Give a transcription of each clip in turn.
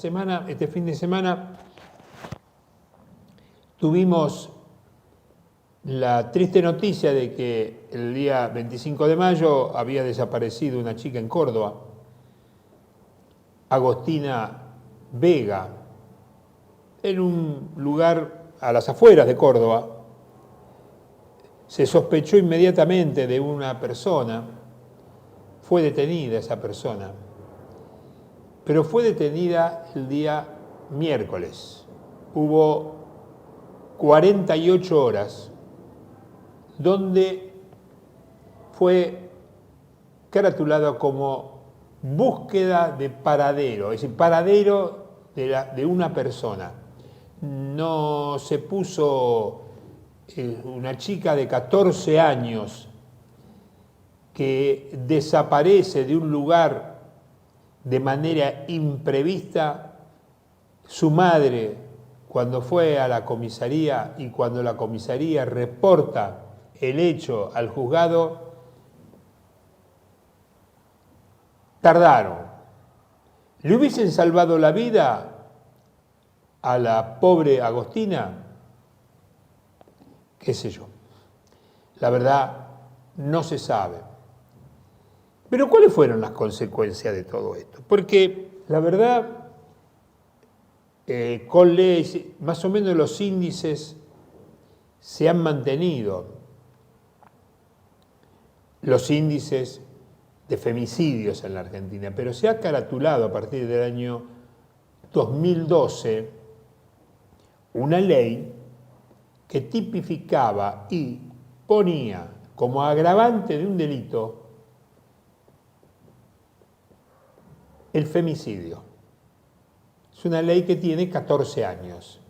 este fin de semana, tuvimos la triste noticia de que el día 25 de mayo había desaparecido una chica en Córdoba, Agostina Vega, en un lugar a las afueras de Córdoba. Se sospechó inmediatamente de una persona, fue detenida esa persona, pero fue detenida el día miércoles. Hubo 48 horas donde fue caratulado como búsqueda de paradero, es decir, paradero de una persona. No se puso una chica de 14 años que desaparece de un lugar de manera imprevista. Su madre, cuando fue a la comisaría y cuando la comisaría reporta el hecho al juzgado, tardaron. ¿Le hubiesen salvado la vida a la pobre Agostina? Qué sé yo. La verdad, no se sabe. Pero ¿cuáles fueron las consecuencias de todo esto? Porque la verdad, con leyes, más o menos los índices se han mantenido. Los índices de femicidios en la Argentina, pero se ha caratulado a partir del año 2012 una ley que tipificaba y ponía como agravante de un delito el femicidio. Es una ley que tiene 14 años.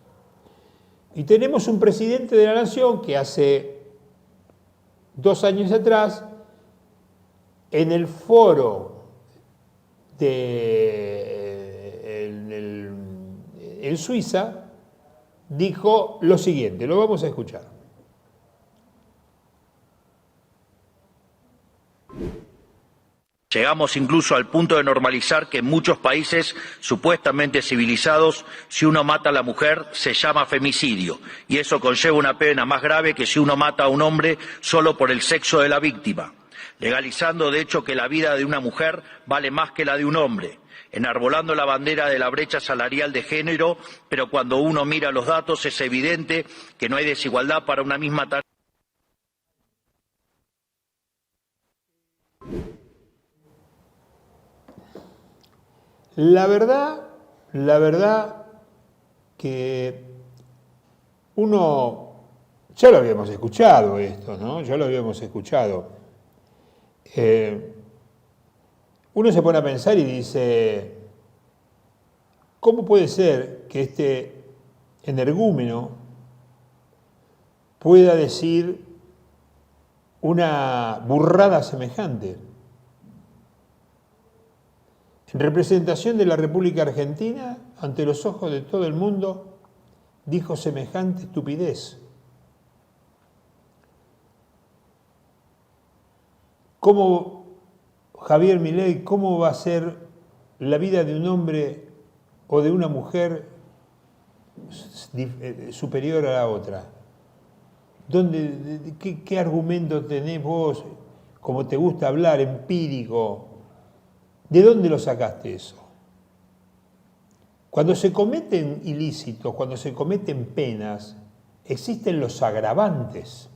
Y tenemos un presidente de la Nación que hace 2 años atrás, en el foro en Suiza, dijo lo siguiente, lo vamos a escuchar. Llegamos incluso al punto de normalizar que en muchos países supuestamente civilizados, si uno mata a la mujer, se llama femicidio, y eso conlleva una pena más grave que si uno mata a un hombre solo por el sexo de la víctima, legalizando de hecho que la vida de una mujer vale más que la de un hombre, enarbolando la bandera de la brecha salarial de género, pero cuando uno mira los datos es evidente que no hay desigualdad para una misma tarea. La verdad que uno, ya lo habíamos escuchado esto, ¿no? Ya lo habíamos escuchado. Uno se pone a pensar y dice, ¿cómo puede ser que este energúmeno pueda decir una burrada semejante? En representación de la República Argentina, ante los ojos de todo el mundo, dijo semejante estupidez. ¿Cómo, Javier Milei, cómo va a ser la vida de un hombre o de una mujer superior a la otra? ¿Qué argumento tenés vos, como te gusta hablar, empírico? ¿De dónde lo sacaste eso? Cuando se cometen ilícitos, cuando se cometen penas, existen los agravantes.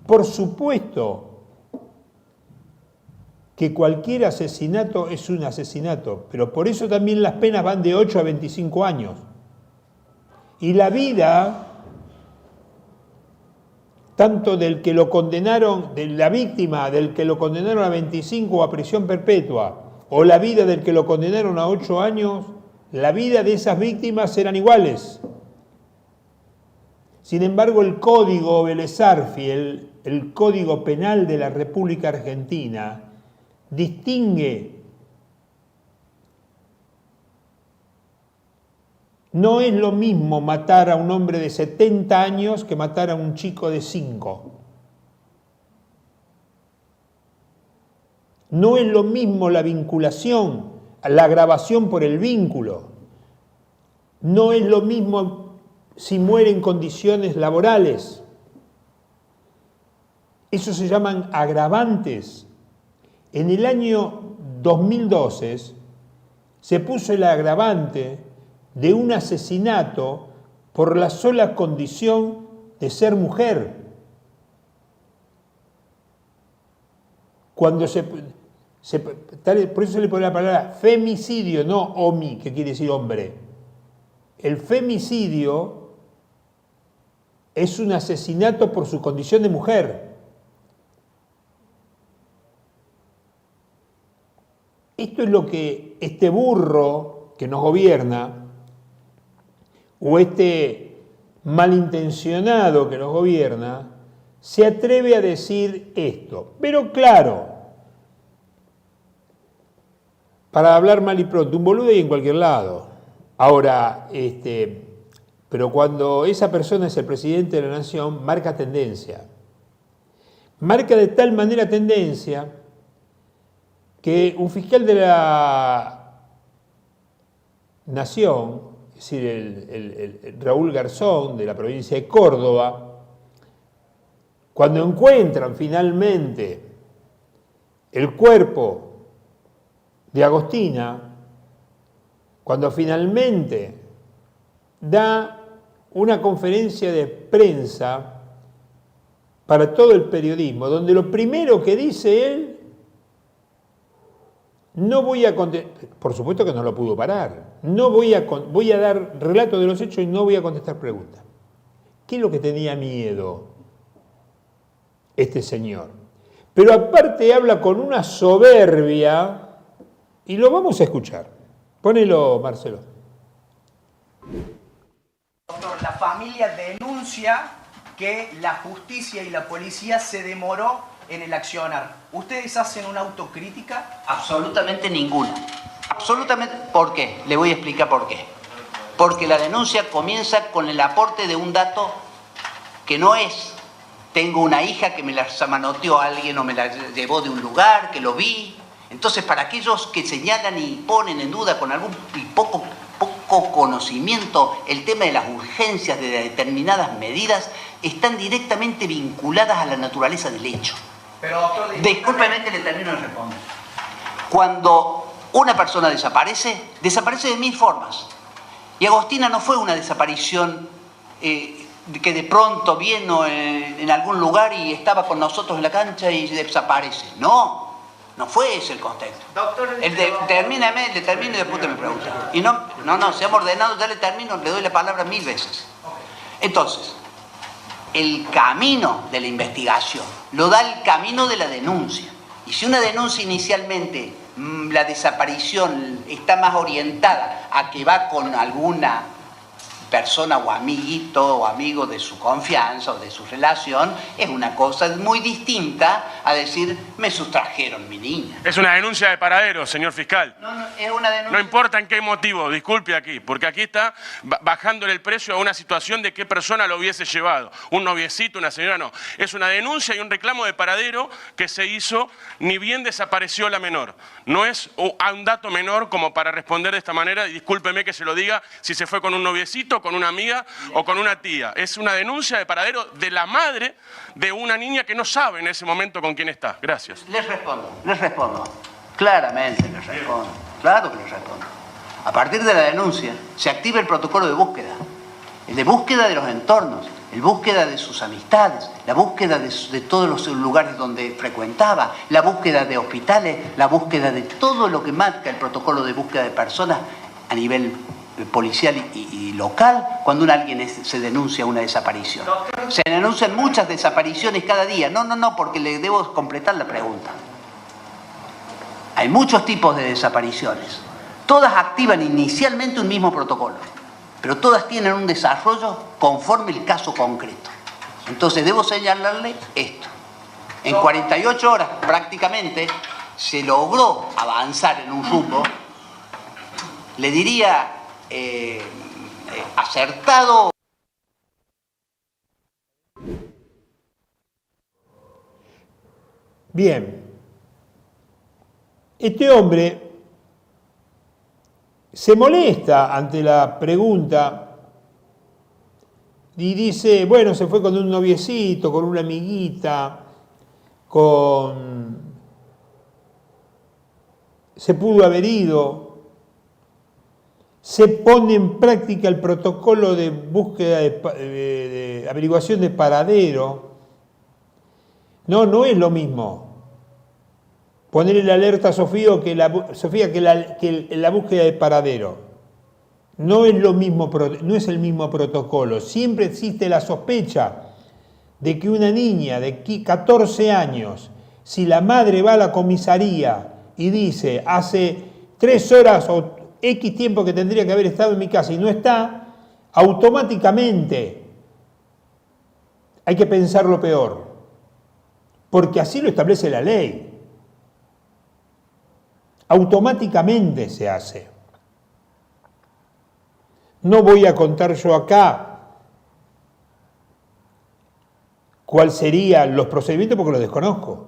Por supuesto que cualquier asesinato es un asesinato, pero por eso también las penas van de 8 a 25 años. Y la vida, tanto del que lo condenaron, de la víctima, del que lo condenaron a 25 o a prisión perpetua, o la vida del que lo condenaron a 8 años, la vida de esas víctimas eran iguales. Sin embargo, el Código Vélez Arfiel, el Código Penal de la República Argentina, distingue. No es lo mismo matar a un hombre de 70 años que matar a un chico de 5. No es lo mismo la vinculación la agravación por el vínculo. No es lo mismo si muere en condiciones laborales. Eso se llaman agravantes. En el año 2012 se puso el agravante de un asesinato por la sola condición de ser mujer. Cuando por eso se le pone la palabra femicidio, no homi, que quiere decir hombre. El femicidio es un asesinato por su condición de mujer. Esto es lo que este burro que nos gobierna, o este malintencionado que nos gobierna, se atreve a decir esto. Pero claro, para hablar mal y pronto, un boludo hay en cualquier lado. Ahora, pero cuando esa persona es el presidente de la nación, marca tendencia. Marca de tal manera tendencia que un fiscal de la nación, es decir, el Raúl Garzón, de la provincia de Córdoba, cuando encuentran finalmente el cuerpo de Agostina, cuando finalmente da una conferencia de prensa para todo el periodismo, donde lo primero que dice él, no voy a contestar, por supuesto que no lo pudo parar, voy a dar relato de los hechos y no voy a contestar preguntas. ¿Qué es lo que tenía miedo este señor? Pero aparte habla con una soberbia, y lo vamos a escuchar. Ponelo, Marcelo. Doctor, la familia denuncia que la justicia y la policía se demoró en el accionar. ¿Ustedes hacen una autocrítica? Absolutamente ninguna. Absolutamente. ¿Por qué? Le voy a explicar por qué. Porque la denuncia comienza con el aporte de un dato que no es: tengo una hija que me la manoteó alguien o me la llevó de un lugar, que lo vi. Entonces, para aquellos que señalan y ponen en duda con algún poco conocimiento el tema de las urgencias de discriminadas medidas, están directamente vinculadas a la naturaleza del hecho. Pero, doctor, discúlpeme que le termino de responder. Cuando una persona desaparece, desaparece de mil formas. Y Agostina no fue una desaparición que de pronto vino en algún lugar y estaba con nosotros en la cancha y desaparece. No. No fue ese el contexto. Doctor, le termino y después te me pregunta. Y no, seamos ordenados, ya le termino, le doy la palabra 1000 veces. Entonces, el camino de la investigación lo da el camino de la denuncia. Y si una denuncia inicialmente, la desaparición está más orientada a que va con alguna persona o amiguito o amigo de su confianza o de su relación, es una cosa muy distinta a decir, me sustrajeron mi niña. Es una denuncia de paradero, señor fiscal. No, es una denuncia. No importa en qué motivo, disculpe aquí, porque aquí está bajándole el precio a una situación de qué persona lo hubiese llevado. Un noviecito, una señora, no. Es una denuncia y un reclamo de paradero que se hizo, ni bien desapareció la menor. No es un dato menor como para responder de esta manera, y discúlpeme que se lo diga, si se fue con un noviecito, con una amiga o con una tía. Es una denuncia de paradero de la madre de una niña que no sabe en ese momento con quién está. Gracias. Les respondo. Claramente les respondo. Claro que les respondo. A partir de la denuncia se activa el protocolo de búsqueda. El de búsqueda de los entornos, el búsqueda de sus amistades, la búsqueda de todos los lugares donde frecuentaba, la búsqueda de hospitales, la búsqueda de todo lo que marca el protocolo de búsqueda de personas a nivel policial y local cuando alguien se denuncia una desaparición. Se denuncian muchas desapariciones cada día. No, porque le debo completar la pregunta. Hay muchos tipos de desapariciones. Todas activan inicialmente un mismo protocolo, pero todas tienen un desarrollo conforme el caso concreto. Entonces debo señalarle esto. En 48 horas prácticamente se logró avanzar en un rumbo, le diría, acertado. Bien. Este hombre se molesta ante la pregunta y dice, bueno, se fue con un noviecito, con una amiguita, se pudo haber ido, se pone en práctica el protocolo de búsqueda de averiguación de paradero. No, no es lo mismo ponerle la alerta a Sofía que la búsqueda de paradero. No es lo mismo, no es el mismo protocolo. Siempre existe la sospecha de que una niña de 14 años, si la madre va a la comisaría y dice, hace 3 horas o X tiempo que tendría que haber estado en mi casa y no está, automáticamente hay que pensar lo peor, porque así lo establece la ley. Automáticamente se hace. No voy a contar yo acá cuáles serían los procedimientos porque los desconozco.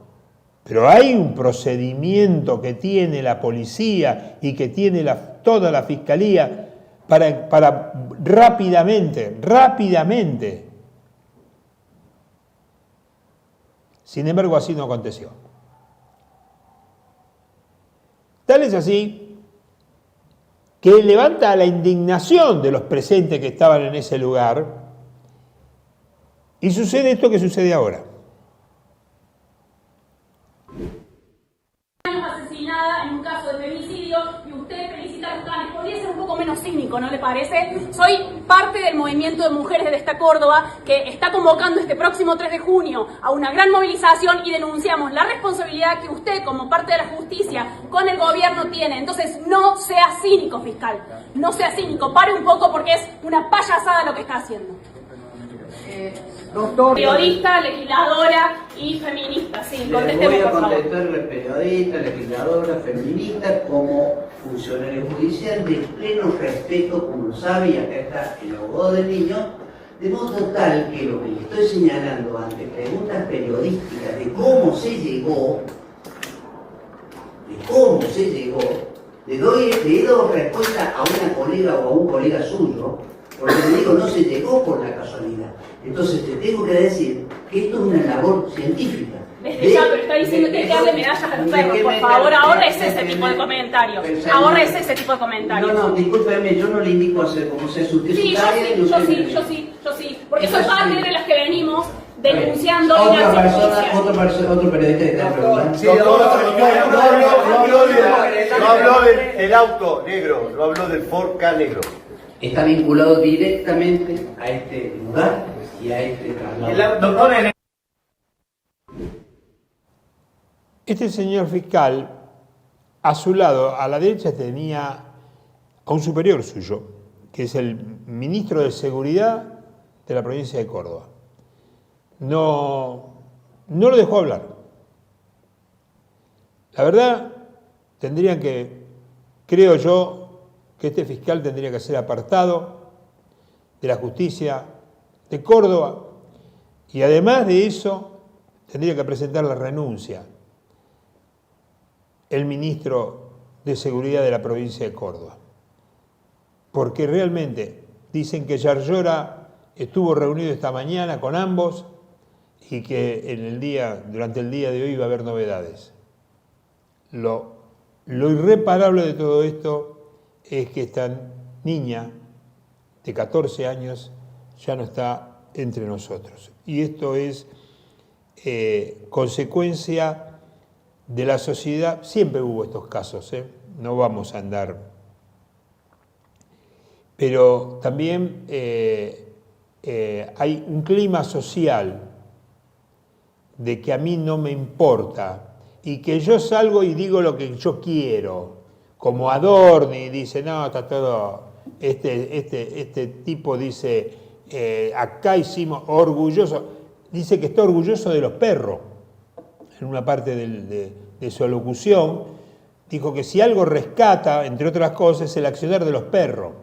Pero hay un procedimiento que tiene la policía y que tiene toda la fiscalía para rápidamente. Sin embargo, así no aconteció. Tal es así que levanta la indignación de los presentes que estaban en ese lugar y sucede esto que sucede ahora. Asesinada en un caso de femicidio y usted felicita a los canes. Podría ser un poco menos cínico, ¿no le parece? Soy parte del movimiento de mujeres de esta Córdoba que está convocando este próximo 3 de junio a una gran movilización y denunciamos la responsabilidad que usted, como parte de la justicia, con el gobierno tiene. Entonces, no sea cínico, fiscal. No sea cínico. Pare un poco porque es una payasada lo que está haciendo. Doctor, Periodista, legisladora y feminista. Sí, contésteme, por favor. Voy a contestar periodista, legisladora, feminista, como funcionario judicial de pleno respeto, como lo sabe, y acá está el abogado del niño, de modo tal que lo que le estoy señalando ante preguntas periodísticas de cómo se llegó, le doy respuesta a una colega o a un colega suyo, porque le digo, no se llegó por la casualidad. Entonces te tengo que decir que esto es una labor científica. Desde ya, pero está diciendo que hay que darle medallas a los perros. Por favor, ahorrese ese tipo de comentarios. Ahorrese ese tipo de comentarios. No, discúlpeme, yo no le indico hacer como sea su Sí, yo sí. Porque soy parte de las que venimos denunciando otro periodista que está preguntando. Sí, no habló del auto negro, no habló del Ford K negro. Está vinculado directamente a este lugar y a este traslado. Este señor fiscal, a su lado, a la derecha, tenía a un superior suyo, que es el ministro de Seguridad de la provincia de Córdoba. No lo dejó hablar. La verdad, creo yo, que este fiscal tendría que ser apartado de la justicia de Córdoba y además de eso tendría que presentar la renuncia el ministro de Seguridad de la provincia de Córdoba. Porque realmente dicen que Yarlora estuvo reunido esta mañana con ambos y que durante el día de hoy va a haber novedades. Lo irreparable de todo esto es que esta niña de 14 años ya no está entre nosotros. Y esto es consecuencia de la sociedad. Siempre hubo estos casos, no vamos a andar. Pero también hay un clima social de que a mí no me importa y que yo salgo y digo lo que yo quiero. Como Adorni dice, no, está todo, este tipo dice, acá hicimos orgulloso, dice que está orgulloso de los perros. En una parte de su alocución, dijo que si algo rescata, entre otras cosas, es el accionar de los perros.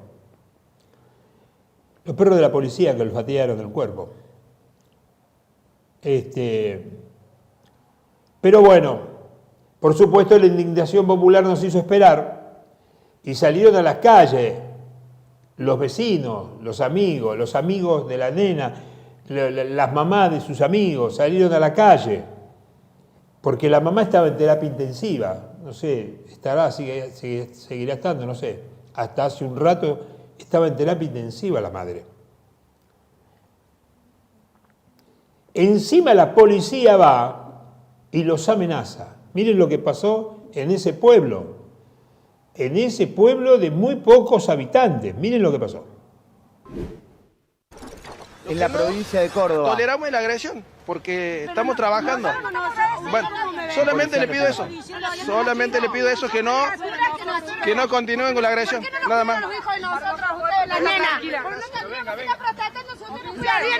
Los perros de la policía que olfatearon el cuerpo. Pero bueno, por supuesto la indignación popular nos hizo esperar y salieron a las calles los vecinos, los amigos de la nena, las mamás de sus amigos salieron a la calle, porque la mamá estaba en terapia intensiva, no sé, seguirá estando, no sé, hasta hace un rato estaba en terapia intensiva la madre. Encima la policía va y los amenaza. Miren lo que pasó en ese pueblo de muy pocos habitantes. Miren lo que pasó. En la provincia de Córdoba. Toleramos la agresión porque estamos trabajando. Bueno, solamente le pido eso. Solamente le pido eso, que no continúen con la agresión. Nada más. Las nenas.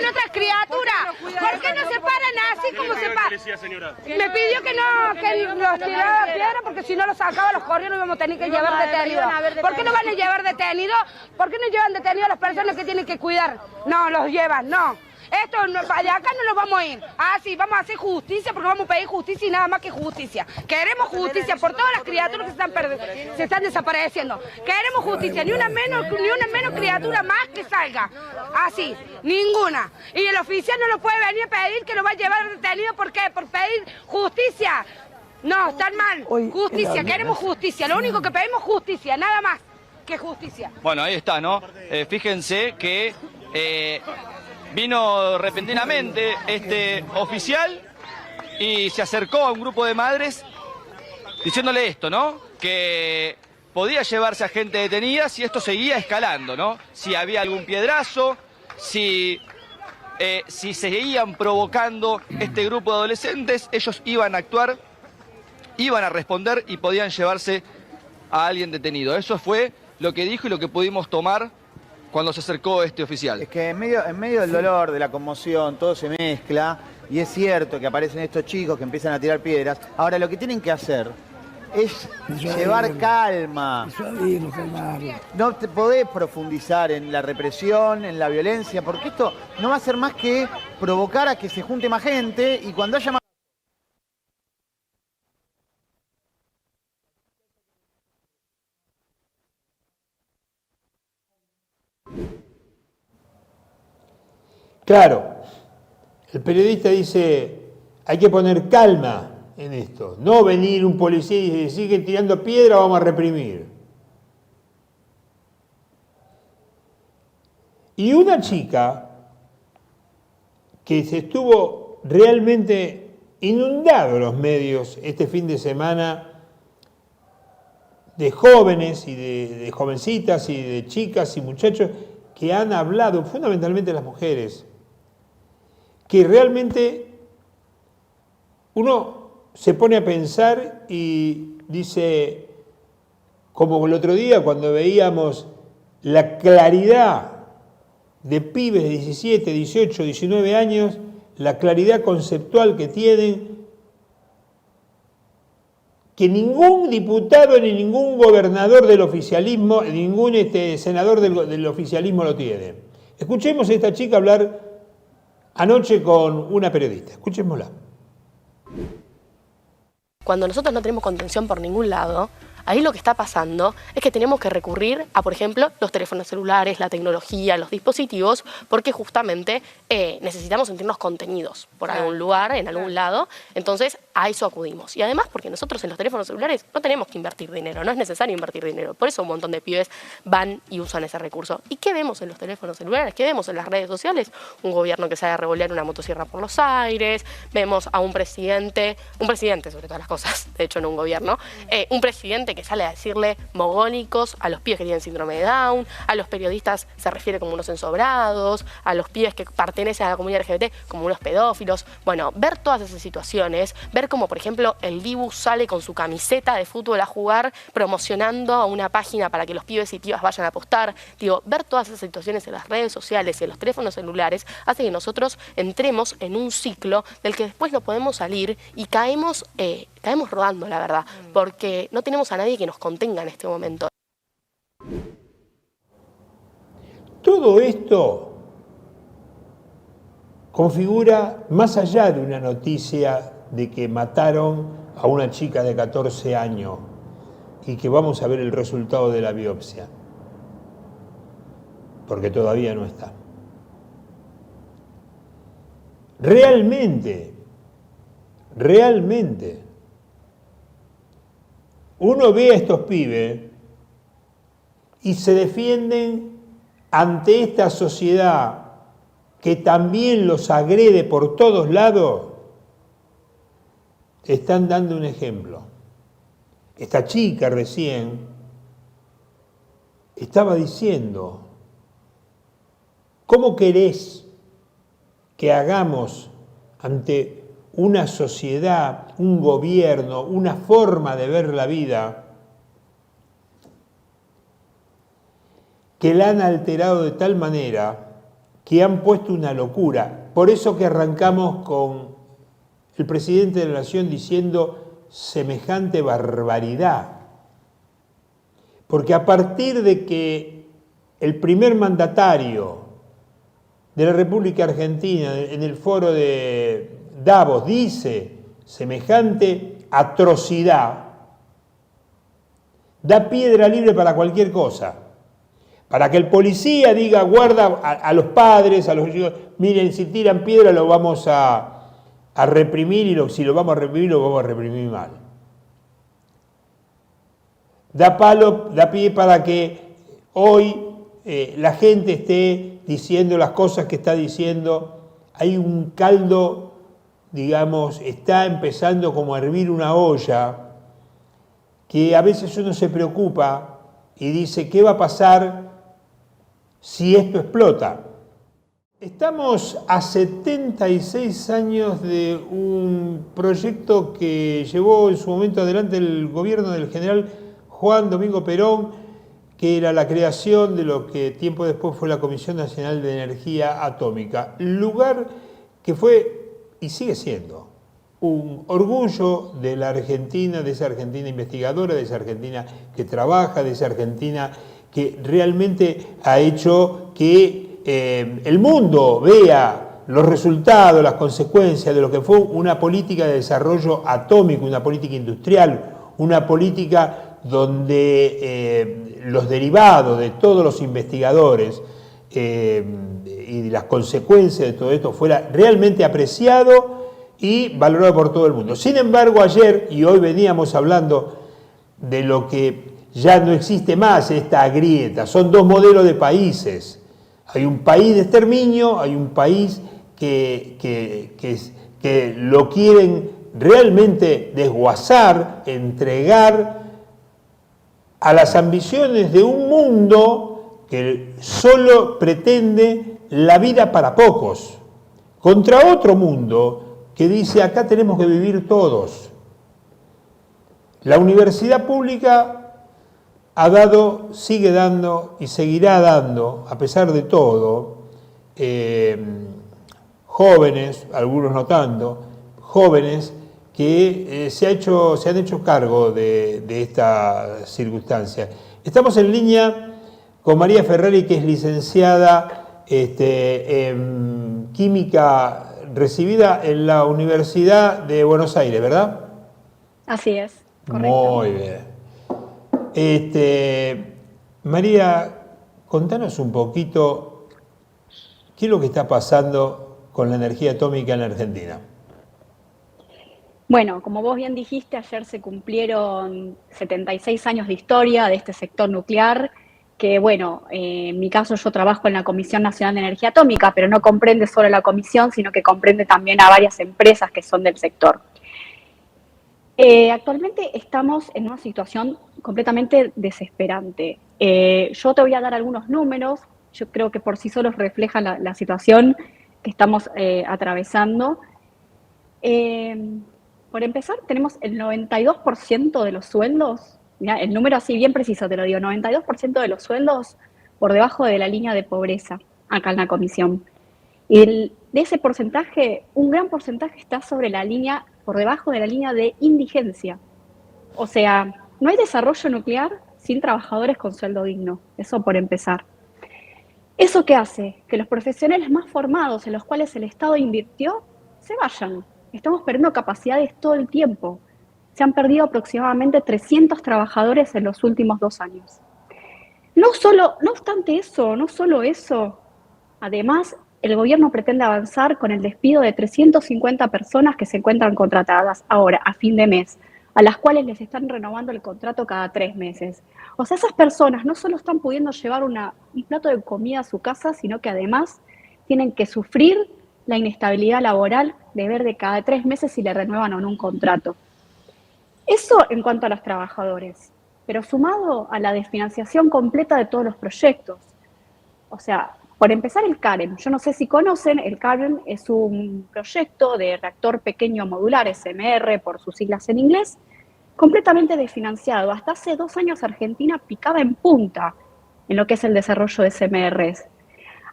Nuestras criaturas. ¿Por qué no se paran así como se paran? Me pidió que los tirara a piedra porque si no los sacaba, los corrió, nos íbamos a tener que llevar detenidos. ¿Por qué no van a llevar detenidos? ¿Por qué no llevan detenidos a las personas que tienen que cuidar? No, los llevan, no. Esto, de acá no nos vamos a ir. Ah, sí, vamos a hacer justicia porque vamos a pedir justicia y nada más que justicia. Queremos justicia por todas las criaturas que se están desapareciendo. Queremos justicia, ni una menos criatura más que salga. Así, ninguna. Y el oficial no lo puede venir a pedir que lo va a llevar detenido. ¿Por qué? Por pedir justicia. No, están mal. Justicia, queremos justicia. Lo único que pedimos es justicia, nada más que justicia. Bueno, ahí está, ¿no? Fíjense que vino repentinamente este oficial y se acercó a un grupo de madres diciéndole esto, ¿no? Que podía llevarse a gente detenida si esto seguía escalando, ¿no? Si había algún piedrazo, si seguían provocando este grupo de adolescentes, ellos iban a actuar, iban a responder y podían llevarse a alguien detenido. Eso fue lo que dijo y lo que pudimos tomar cuando se acercó este oficial. Es que en medio del dolor, de la conmoción, todo se mezcla y es cierto que aparecen estos chicos que empiezan a tirar piedras. Ahora lo que tienen que hacer es llevar calma. No te podés profundizar en la represión, en la violencia, porque esto no va a hacer más que provocar a que se junte más gente y cuando haya más... Claro, el periodista dice, hay que poner calma en esto, no venir un policía y decir, sigue tirando piedra, vamos a reprimir. Y una chica que se estuvo realmente inundado los medios este fin de semana de jóvenes y de jovencitas y de chicas y muchachos que han hablado, fundamentalmente las mujeres, que realmente uno se pone a pensar y dice, como el otro día cuando veíamos la claridad de pibes de 17, 18, 19 años, la claridad conceptual que tienen, que ningún diputado ni ningún gobernador del oficialismo, ningún senador del oficialismo lo tiene. Escuchemos a esta chica hablar anoche con una periodista. Escuchémosla. Cuando nosotros no tenemos contención por ningún lado, ahí lo que está pasando es que tenemos que recurrir a, por ejemplo, los teléfonos celulares, la tecnología, los dispositivos, porque justamente necesitamos sentirnos contenidos por algún lugar, en algún lado, entonces a eso acudimos. Y además porque nosotros en los teléfonos celulares no tenemos que invertir dinero, no es necesario invertir dinero, por eso un montón de pibes van y usan ese recurso. ¿Y qué vemos en los teléfonos celulares? ¿Qué vemos en las redes sociales? Un gobierno que sale a revolear una motosierra por los aires, vemos a un presidente sobre todas las cosas, de hecho no un gobierno, un presidente que sale a decirle mogólicos a los pibes que tienen síndrome de Down, a los periodistas se refiere como unos ensobrados, a los pibes que pertenecen a la comunidad LGBT como unos pedófilos. Bueno, ver todas esas situaciones, ver como por ejemplo el Dibu sale con su camiseta de fútbol a jugar promocionando a una página para que los pibes y pibas vayan a apostar, digo, ver todas esas situaciones en las redes sociales y en los teléfonos celulares hace que nosotros entremos en un ciclo del que después no podemos salir y caemos rodando, la verdad, porque no tenemos a nadie que nos contenga en este momento. Todo esto configura, más allá de una noticia de que mataron a una chica de 14 años, y que vamos a ver el resultado de la biopsia, porque todavía no está. Realmente, uno ve a estos pibes y se defienden ante esta sociedad que también los agrede por todos lados. Están dando un ejemplo. Esta chica recién estaba diciendo, ¿cómo querés que hagamos ante una sociedad, un gobierno, una forma de ver la vida que la han alterado de tal manera que han puesto una locura? Por eso que arrancamos con el presidente de la Nación diciendo semejante barbaridad. Porque a partir de que el primer mandatario de la República Argentina en el foro de Davos dice semejante atrocidad, da piedra libre para cualquier cosa. Para que el policía diga, guarda a los padres, a los hijos, miren, si tiran piedra lo vamos a reprimir y si lo vamos a reprimir, lo vamos a reprimir mal. Da pie para que hoy la gente esté diciendo las cosas que está diciendo. Hay un caldo, digamos, está empezando como a hervir una olla, que a veces uno se preocupa y dice, ¿qué va a pasar si esto explota? Estamos a 76 años de un proyecto que llevó en su momento adelante el gobierno del general Juan Domingo Perón, que era la creación de lo que tiempo después fue la Comisión Nacional de Energía Atómica, lugar que fue y sigue siendo un orgullo de la Argentina, de esa Argentina investigadora, de esa Argentina que trabaja, de esa Argentina que realmente ha hecho que el mundo vea los resultados, las consecuencias de lo que fue una política de desarrollo atómico, una política industrial, una política donde los derivados de todos los investigadores y las consecuencias de todo esto fuera realmente apreciado y valorado por todo el mundo. Sin embargo, ayer y hoy veníamos hablando de lo que ya no existe más, esta grieta. Son dos modelos de países. Hay un país de exterminio, hay un país que lo quieren realmente desguazar, entregar a las ambiciones de un mundo que solo pretende la vida para pocos, contra otro mundo que dice acá tenemos que vivir todos. La universidad pública ha dado, sigue dando y seguirá dando, a pesar de todo, jóvenes, algunos no tanto, jóvenes que se han hecho cargo de esta circunstancia. Estamos en línea con María Ferrari, que es licenciada en Química, recibida en la Universidad de Buenos Aires, ¿verdad? Así es, correcto. Muy bien. María, contanos un poquito qué es lo que está pasando con la energía atómica en la Argentina. Bueno, como vos bien dijiste, ayer se cumplieron 76 años de historia de este sector nuclear, que bueno, en mi caso yo trabajo en la Comisión Nacional de Energía Atómica, pero no comprende solo la comisión, sino que comprende también a varias empresas que son del sector. Actualmente estamos en una situación completamente desesperante. Yo te voy a dar algunos números, yo creo que por sí solos reflejan la situación que estamos atravesando. Por empezar, tenemos el 92% de los sueldos, mirá, el número así bien preciso te lo digo, 92% de los sueldos por debajo de la línea de pobreza, acá en la comisión. Y de ese porcentaje, un gran porcentaje está sobre la línea, por debajo de la línea de indigencia. O sea, no hay desarrollo nuclear sin trabajadores con sueldo digno, eso por empezar. ¿Eso qué hace? Que los profesionales más formados en los cuales el Estado invirtió, se vayan. Estamos perdiendo capacidades todo el tiempo. Se han perdido aproximadamente 300 trabajadores en los últimos 2 años. No obstante eso, no solo eso, además el gobierno pretende avanzar con el despido de 350 personas que se encuentran contratadas ahora, a fin de mes, a las cuales les están renovando el contrato cada 3 meses. O sea, esas personas no solo están pudiendo llevar un plato de comida a su casa, sino que además tienen que sufrir la inestabilidad laboral de ver de cada 3 meses si le renuevan o no un contrato. Eso en cuanto a los trabajadores, pero sumado a la desfinanciación completa de todos los proyectos. O sea, por empezar el CAREM, yo no sé si conocen, el CAREM es un proyecto de reactor pequeño modular, SMR por sus siglas en inglés, completamente desfinanciado. Hasta hace 2 años Argentina picaba en punta en lo que es el desarrollo de SMRs.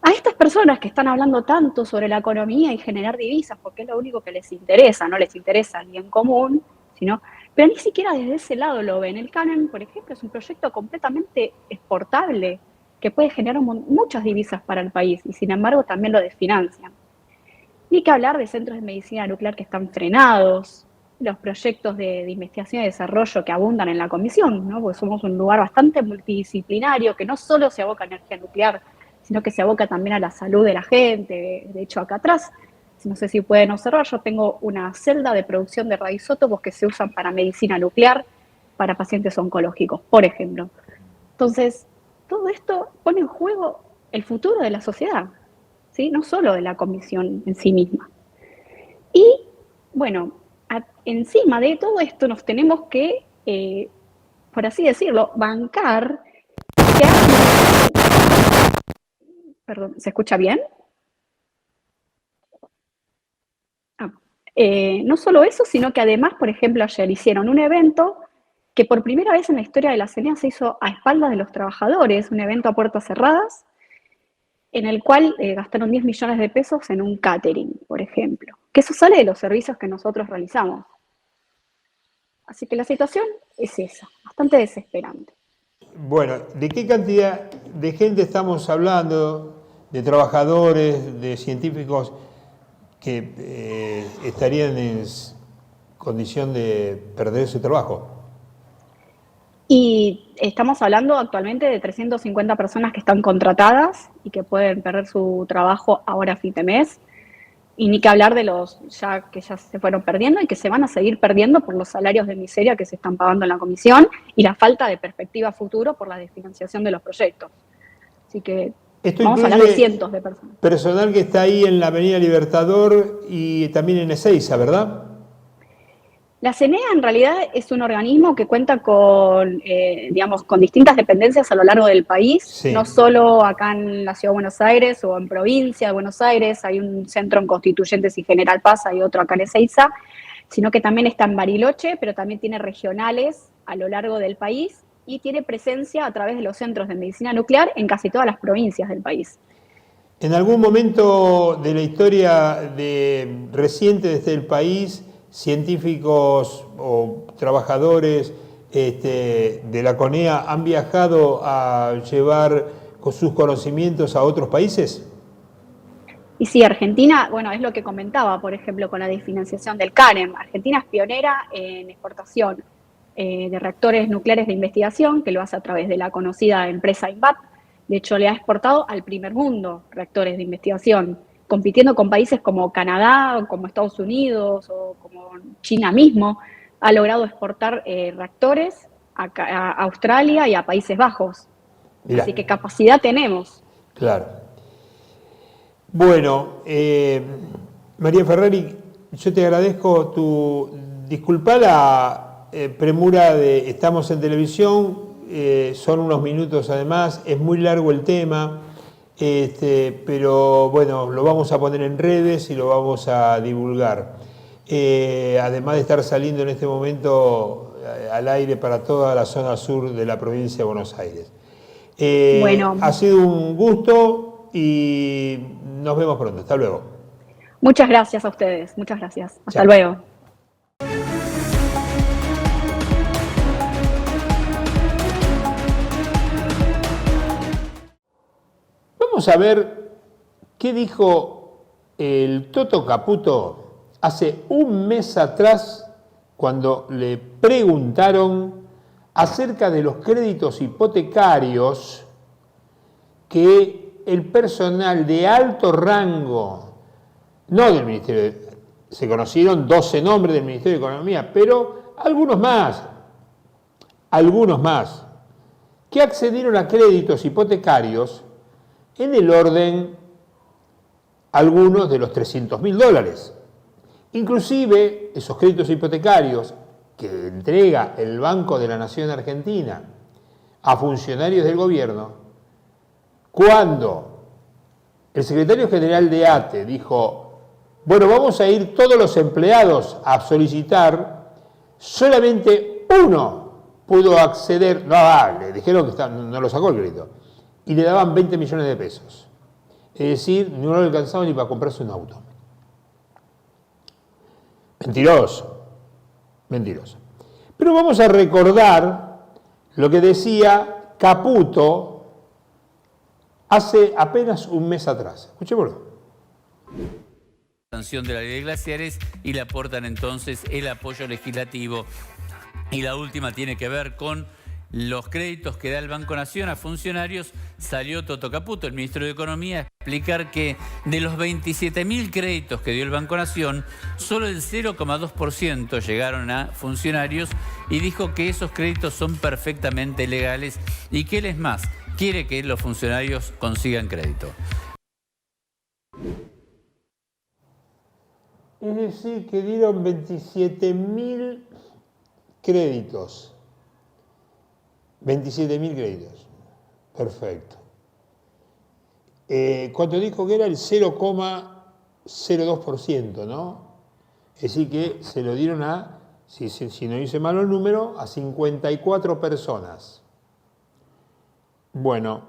A estas personas que están hablando tanto sobre la economía y generar divisas, porque es lo único que les interesa, no les interesa el bien común, pero ni siquiera desde ese lado lo ven. El CAREM, por ejemplo, es un proyecto completamente exportable, que puede generar muchas divisas para el país y sin embargo también lo desfinancian. Ni que hablar de centros de medicina nuclear que están frenados, los proyectos de investigación y desarrollo que abundan en la comisión, ¿no? Porque somos un lugar bastante multidisciplinario que no solo se aboca a energía nuclear, sino que se aboca también a la salud de la gente. De hecho, acá atrás, no sé si pueden observar, yo tengo una celda de producción de radioisótopos que se usan para medicina nuclear, para pacientes oncológicos, por ejemplo. Entonces, todo esto pone en juego el futuro de la sociedad, ¿sí? No solo de la comisión en sí misma. Y, bueno, encima de todo esto nos tenemos que, por así decirlo, bancar. Perdón, ¿se escucha bien? No solo eso, sino que además, por ejemplo, ayer hicieron un evento que por primera vez en la historia de la CENEA se hizo a espaldas de los trabajadores, un evento a puertas cerradas, en el cual gastaron 10 millones de pesos en un catering, por ejemplo, que eso sale de los servicios que nosotros realizamos. Así que la situación es esa, bastante desesperante. Bueno, ¿de qué cantidad de gente estamos hablando? De trabajadores, de científicos que estarían en condición de perder su trabajo. Y estamos hablando actualmente de 350 personas que están contratadas y que pueden perder su trabajo ahora a fin de mes. Y ni que hablar de los que ya se fueron perdiendo y que se van a seguir perdiendo por los salarios de miseria que se están pagando en la comisión y la falta de perspectiva futuro por la desfinanciación de los proyectos. Así que vamos a hablar de cientos de personas. Personal que está ahí en la Avenida Libertador y también en Ezeiza, ¿verdad? La CENEA en realidad es un organismo que cuenta con, con distintas dependencias a lo largo del país, sí. No solo acá en la Ciudad de Buenos Aires o en provincia de Buenos Aires, hay un centro en Constituyentes y General Paz, hay otro acá en Ezeiza, sino que también está en Bariloche, pero también tiene regionales a lo largo del país y tiene presencia a través de los centros de medicina nuclear en casi todas las provincias del país. En algún momento de la historia reciente de este país, científicos o trabajadores de la CONEA han viajado a llevar sus conocimientos a otros países? Y sí, Argentina, bueno, es lo que comentaba, por ejemplo, con la desfinanciación del CAREM. Argentina es pionera en exportación de reactores nucleares de investigación, que lo hace a través de la conocida empresa INVAP. De hecho, le ha exportado al primer mundo reactores de investigación, compitiendo con países como Canadá, como Estados Unidos o como China mismo. Ha logrado exportar reactores a Australia y a Países Bajos. Mirá. Así que capacidad tenemos. Claro. Bueno, María Ferrari, yo te agradezco disculpa la premura de estamos en televisión, son unos minutos además, es muy largo el tema, pero bueno, lo vamos a poner en redes y lo vamos a divulgar. Además de estar saliendo en este momento al aire para toda la zona sur de la provincia de Buenos Aires. Bueno, ha sido un gusto y nos vemos pronto. Hasta luego. Muchas gracias a ustedes. Muchas gracias. Hasta luego. Vamos a ver qué dijo el Toto Caputo hace un mes atrás cuando le preguntaron acerca de los créditos hipotecarios que el personal de alto rango, no del Ministerio, se conocieron 12 nombres del Ministerio de Economía, pero algunos más, que accedieron a créditos hipotecarios en el orden, algunos de los $300.000. Inclusive esos créditos hipotecarios que entrega el Banco de la Nación Argentina a funcionarios del gobierno, cuando el secretario general de ATE dijo, bueno, vamos a ir todos los empleados a solicitar, solamente uno pudo acceder, le dijeron que no lo sacó el crédito, y le daban 20 millones de pesos. Es decir, no lo alcanzaba ni para comprarse un auto. Mentiroso. Pero vamos a recordar lo que decía Caputo hace apenas un mes atrás. Escuchémoslo. Sanción de la ley de glaciares y le aportan entonces el apoyo legislativo. Y la última tiene que ver con los créditos que da el Banco Nación a funcionarios. Salió Toto Caputo, el ministro de Economía, a explicar que de los 27.000 créditos que dio el Banco Nación, solo el 0,2% llegaron a funcionarios y dijo que esos créditos son perfectamente legales y que él, es más, quiere que los funcionarios consigan crédito. Es decir, que dieron 27.000 créditos. 27.000 créditos. Perfecto. ¿Cuánto dijo que era? El 0,02%, ¿no? Es decir, que se lo dieron a, si no hice mal el número, a 54 personas. Bueno,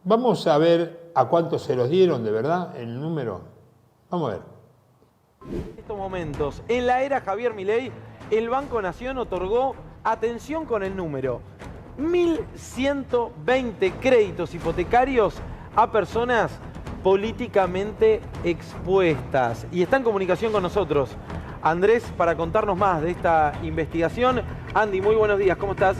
vamos a ver a cuántos se los dieron, de verdad, el número. Vamos a ver. En estos momentos, en la era Javier Milei, el Banco Nación otorgó, atención con el número, 1.120 créditos hipotecarios a personas políticamente expuestas. Y está en comunicación con nosotros Andrés para contarnos más de esta investigación. Andy, muy buenos días, ¿cómo estás?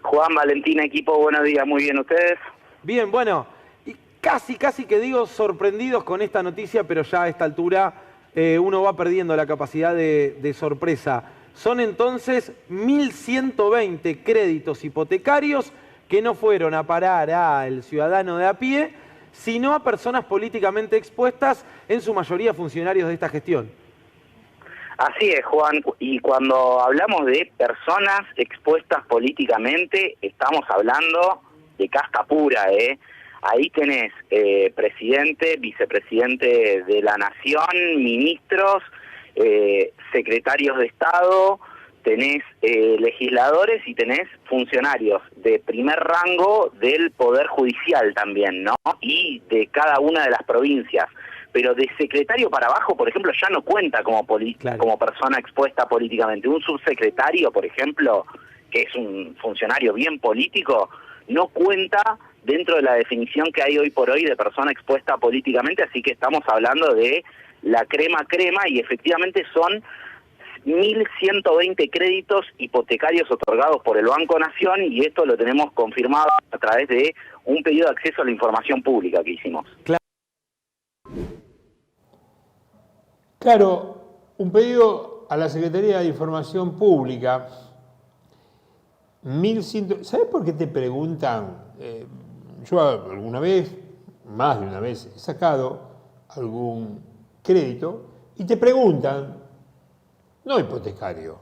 Juan, Valentina, equipo, buenos días, muy bien, ¿ustedes? Bien, bueno, y casi que digo sorprendidos con esta noticia, pero ya a esta altura uno va perdiendo la capacidad de sorpresa. Son entonces 1.120 créditos hipotecarios que no fueron a parar al ciudadano de a pie, sino a personas políticamente expuestas, en su mayoría funcionarios de esta gestión. Así es, Juan, y cuando hablamos de personas expuestas políticamente, estamos hablando de casta pura, ¿eh? Ahí tenés presidente, vicepresidente de la Nación, ministros, secretarios de Estado, tenés legisladores y tenés funcionarios de primer rango del Poder Judicial también, ¿no? Y de cada una de las provincias. Pero de secretario para abajo, por ejemplo, ya no cuenta como persona expuesta políticamente. Un subsecretario, por ejemplo, que es un funcionario bien político, no cuenta dentro de la definición que hay hoy por hoy de persona expuesta políticamente, así que estamos hablando de la crema y efectivamente son 1.120 créditos hipotecarios otorgados por el Banco Nación y esto lo tenemos confirmado a través de un pedido de acceso a la información pública que hicimos. Claro, un pedido a la Secretaría de Información Pública, 1.100... ¿Sabes por qué te preguntan? Yo alguna vez, más de una vez, he sacado algún crédito y te preguntan, no hipotecario,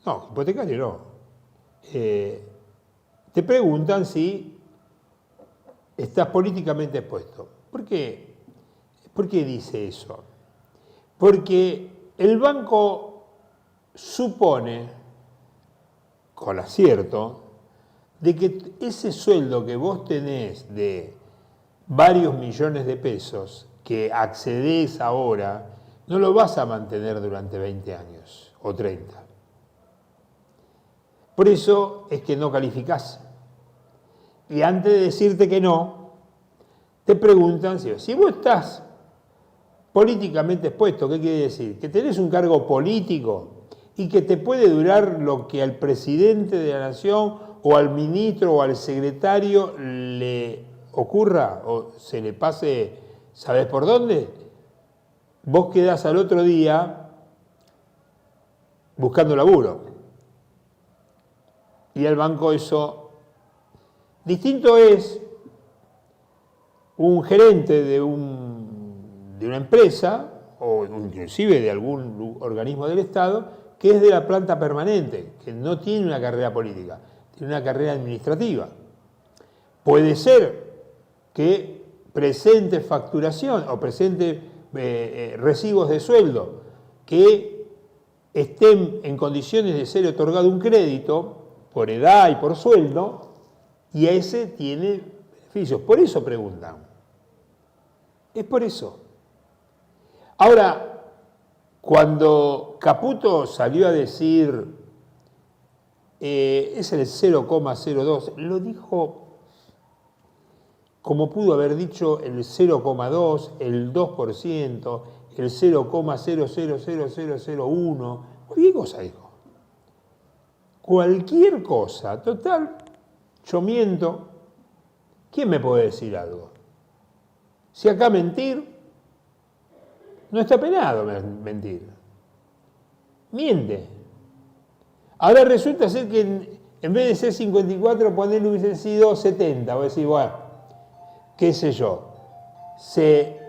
no, te preguntan si estás políticamente expuesto. ¿Por qué? ¿Por qué dice eso? Porque el banco supone, con acierto, de que ese sueldo que vos tenés de varios millones de pesos, que accedés ahora, no lo vas a mantener durante 20 años o 30. Por eso es que no calificás. Y antes de decirte que no, te preguntan si vos estás políticamente expuesto. ¿Qué quiere decir? Que tenés un cargo político y que te puede durar lo que al presidente de la nación o al ministro o al secretario le ocurra o se le pase, ¿sabés por dónde? Vos quedás al otro día buscando laburo. Y al banco eso... Distinto es un gerente de una empresa o inclusive de algún organismo del Estado que es de la planta permanente, que no tiene una carrera política, tiene una carrera administrativa. Puede ser que presente facturación o presente recibos de sueldo que estén en condiciones de ser otorgado un crédito por edad y por sueldo, y a ese tiene beneficios. Por eso preguntan. Es por eso. Ahora, cuando Caputo salió a decir es el 0,02, lo dijo como pudo haber dicho el 0,2, el 2%, el 0,000001, cualquier cosa dijo. Cualquier cosa, total, yo miento. ¿Quién me puede decir algo? Si acá mentir, no está penado mentir. Miente. Ahora resulta ser que en vez de ser 54, ponerle hubiesen sido 70. O decir, bueno, qué sé yo, se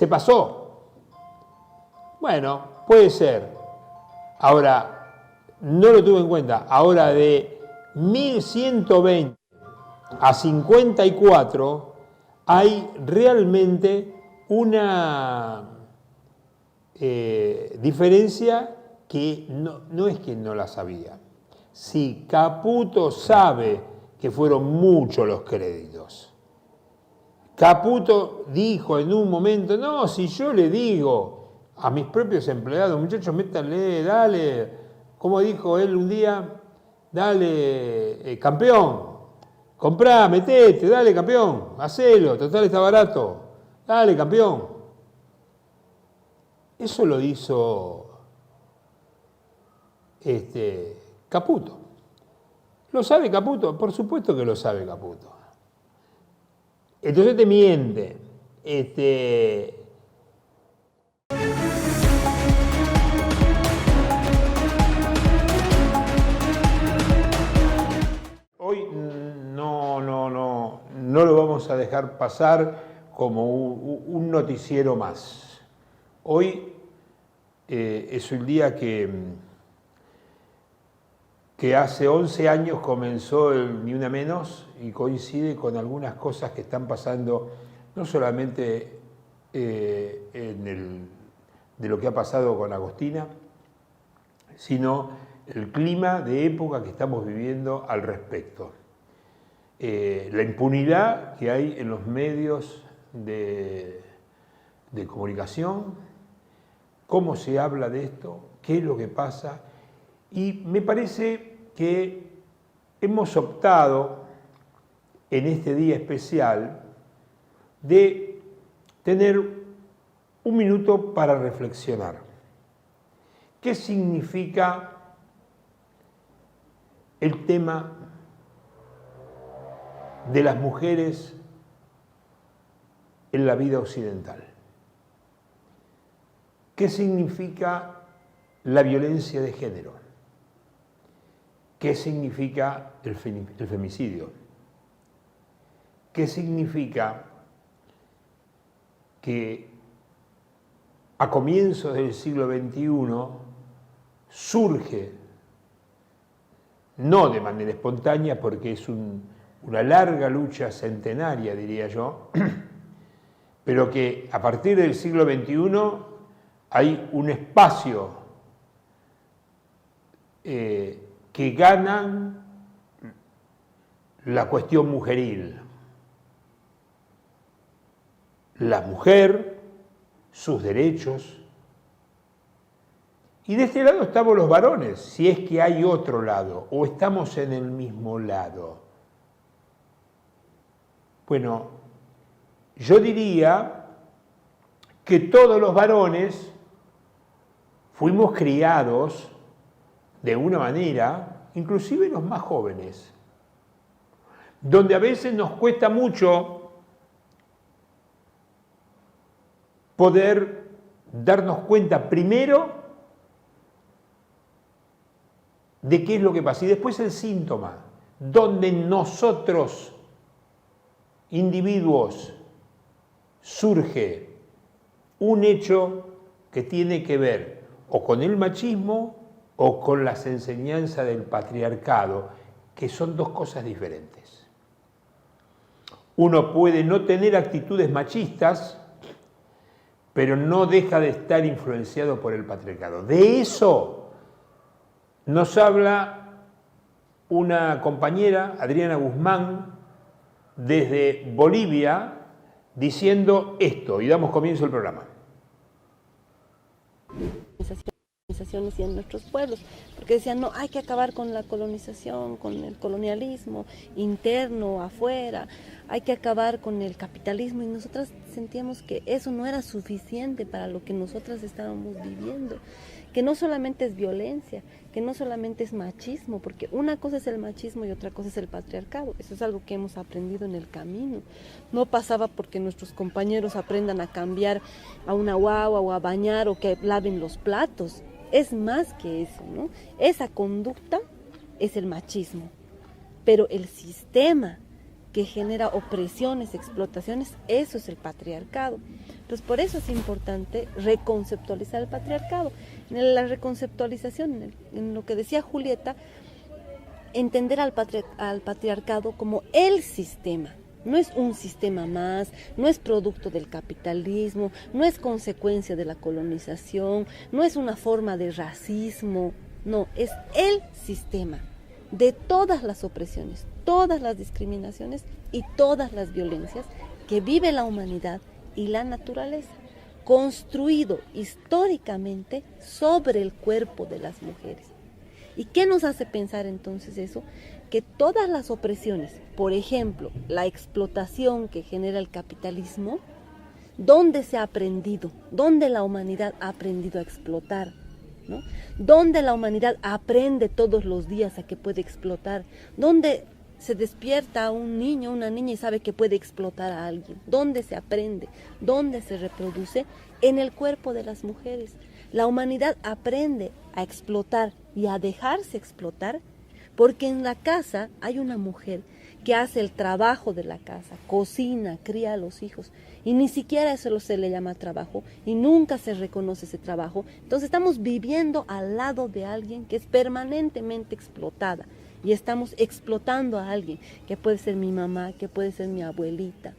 pasó. Bueno, puede ser. Ahora, no lo tuve en cuenta. Ahora de 1120 a 54 hay realmente una diferencia que no es que no la sabía. Si Caputo sabe que fueron muchos los créditos. Caputo dijo en un momento, no, si yo le digo a mis propios empleados, muchachos, métanle, dale, como dijo él un día, dale, campeón, comprá, metete, dale, campeón, hacelo, total está barato, dale, campeón. Eso lo hizo Caputo. ¿Lo sabe Caputo? Por supuesto que lo sabe Caputo. Entonces te miente. Hoy no lo vamos a dejar pasar como un noticiero más. Hoy es un día que hace 11 años comenzó el Ni Una Menos y coincide con algunas cosas que están pasando, no solamente de lo que ha pasado con Agostina, sino el clima de época que estamos viviendo al respecto. La impunidad que hay en los medios de comunicación, cómo se habla de esto, qué es lo que pasa, y me parece que hemos optado en este día especial de tener un minuto para reflexionar. ¿Qué significa el tema de las mujeres en la vida occidental? ¿Qué significa la violencia de género? ¿Qué significa el femicidio? ¿Qué significa que a comienzos del siglo XXI surge, no de manera espontánea, porque es una larga lucha centenaria, diría yo, pero que a partir del siglo XXI hay un espacio que ganan la cuestión mujeril. La mujer, sus derechos. Y de este lado estamos los varones, si es que hay otro lado, o estamos en el mismo lado. Bueno, yo diría que todos los varones fuimos criados de una manera, inclusive los más jóvenes, donde a veces nos cuesta mucho poder darnos cuenta primero de qué es lo que pasa y después el síntoma, donde nosotros, individuos, surge un hecho que tiene que ver o con el machismo o con las enseñanzas del patriarcado, que son dos cosas diferentes. Uno puede no tener actitudes machistas, pero no deja de estar influenciado por el patriarcado. De eso nos habla una compañera, Adriana Guzmán, desde Bolivia, diciendo esto, y damos comienzo al programa. Y en nuestros pueblos, porque decían, no, hay que acabar con la colonización, con el colonialismo interno, afuera, hay que acabar con el capitalismo, y nosotras sentíamos que eso no era suficiente para lo que nosotras estábamos viviendo, que no solamente es violencia, que no solamente es machismo, porque una cosa es el machismo y otra cosa es el patriarcado. Eso es algo que hemos aprendido en el camino. No pasaba porque nuestros compañeros aprendan a cambiar a una guagua o a bañar o que laven los platos. Es más que eso, ¿no? Esa conducta es el machismo, pero el sistema que genera opresiones, explotaciones, eso es el patriarcado. Entonces, por eso es importante reconceptualizar el patriarcado. En la reconceptualización, en lo que decía Julieta, entender al patriarcado como el sistema. No es un sistema más, no es producto del capitalismo, no es consecuencia de la colonización, no es una forma de racismo, no, es el sistema de todas las opresiones, todas las discriminaciones y todas las violencias que vive la humanidad y la naturaleza, construido históricamente sobre el cuerpo de las mujeres. ¿Y qué nos hace pensar entonces eso? Que todas las opresiones, por ejemplo, la explotación que genera el capitalismo, ¿dónde se ha aprendido? ¿Dónde la humanidad ha aprendido a explotar? ¿No? ¿Dónde la humanidad aprende todos los días a que puede explotar? ¿Dónde se despierta un niño, una niña y sabe que puede explotar a alguien? ¿Dónde se aprende? ¿Dónde se reproduce? En el cuerpo de las mujeres. La humanidad aprende a explotar y a dejarse explotar porque en la casa hay una mujer que hace el trabajo de la casa, cocina, cría a los hijos, y ni siquiera eso se le llama trabajo, y nunca se reconoce ese trabajo. Entonces estamos viviendo al lado de alguien que es permanentemente explotada, y estamos explotando a alguien, que puede ser mi mamá, que puede ser mi abuelita.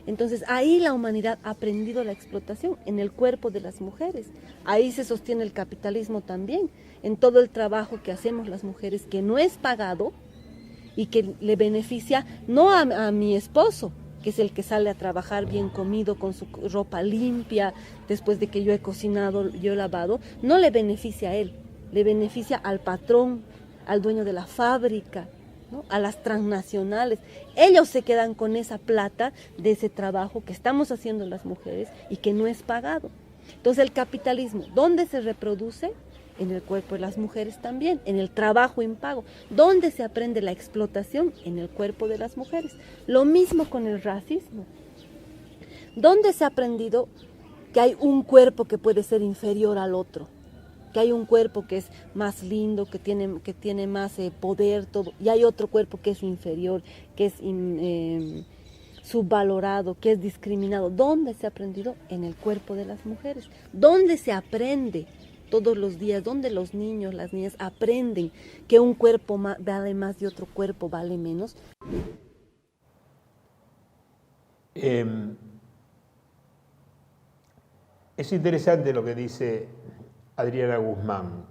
Entonces ahí la humanidad ha aprendido la explotación, en el cuerpo de las mujeres. Ahí se sostiene el capitalismo también, en todo el trabajo que hacemos las mujeres, que no es pagado y que le beneficia no a mi esposo, que es el que sale a trabajar bien comido, con su ropa limpia, después de que yo he cocinado, yo he lavado, no le beneficia a él, le beneficia al patrón, al dueño de la fábrica, ¿no? A las transnacionales. Ellos se quedan con esa plata de ese trabajo que estamos haciendo las mujeres y que no es pagado. Entonces el capitalismo, ¿dónde se reproduce? En el cuerpo de las mujeres también, en el trabajo impago. ¿Dónde se aprende la explotación? En el cuerpo de las mujeres. Lo mismo con el racismo. ¿Dónde se ha aprendido que hay un cuerpo que puede ser inferior al otro? Que hay un cuerpo que es más lindo, que tiene más poder, todo, y hay otro cuerpo que es inferior, que es subvalorado, que es discriminado. ¿Dónde se ha aprendido? En el cuerpo de las mujeres. ¿Dónde se aprende todos los días? ¿Dónde los niños, las niñas aprenden que un cuerpo vale más y otro cuerpo vale menos? Es interesante lo que dice Adriana Guzmán.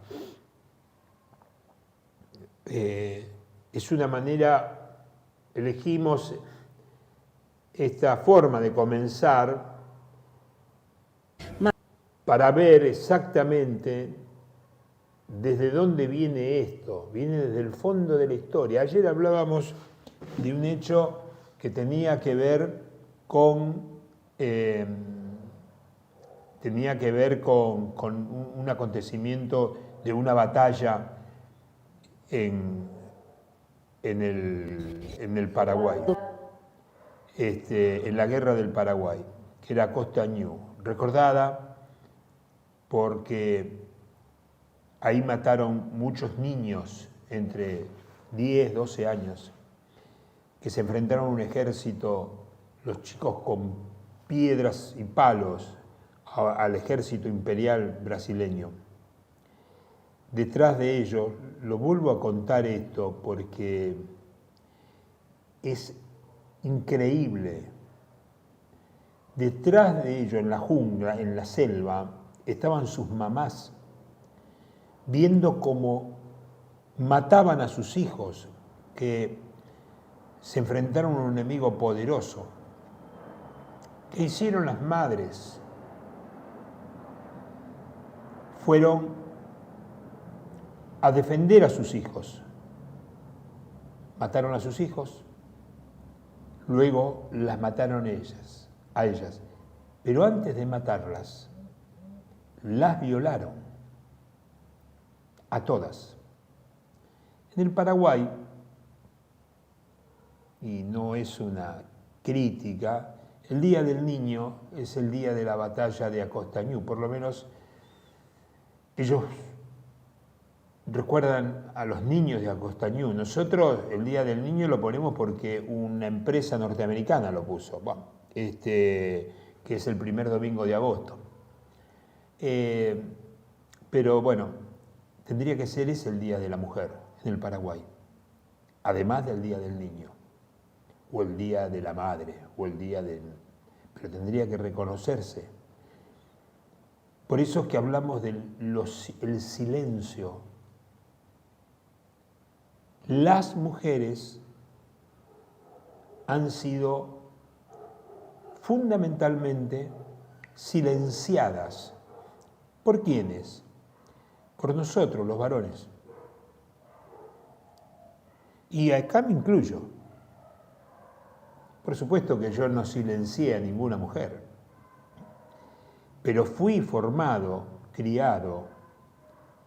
Es una manera, elegimos esta forma de comenzar para ver exactamente desde dónde viene esto. Viene desde el fondo de la historia. Ayer hablábamos de un hecho que tenía que ver con tenía que ver con un acontecimiento de una batalla en el Paraguay, en la guerra del Paraguay, que era Costañú, recordada porque ahí mataron muchos niños entre 10, 12 años, que se enfrentaron a un ejército, los chicos con piedras y palos, al ejército imperial brasileño. Detrás de ellos, lo vuelvo a contar esto porque es increíble. Detrás de ellos, en la jungla, en la selva, estaban sus mamás, viendo cómo mataban a sus hijos, que se enfrentaron a un enemigo poderoso. ¿Qué hicieron las madres? Fueron a defender a sus hijos. Mataron a sus hijos, luego las mataron a ellas. Pero antes de matarlas, las violaron a todas. En el Paraguay, y no es una crítica, el Día del Niño es el día de la batalla de Acostañú, por lo menos ellos recuerdan a los niños de Acostañú. Nosotros el Día del Niño lo ponemos porque una empresa norteamericana lo puso, que es el primer domingo de agosto. Pero bueno, tendría que ser ese el Día de la Mujer en el Paraguay, además del Día del Niño, o el Día de la Madre, o el Día del... Pero tendría que reconocerse. Por eso es que hablamos del silencio. Las mujeres han sido fundamentalmente silenciadas. ¿Por quiénes? Por nosotros, los varones. Y acá me incluyo. Por supuesto que yo no silencié a ninguna mujer, pero fui formado, criado,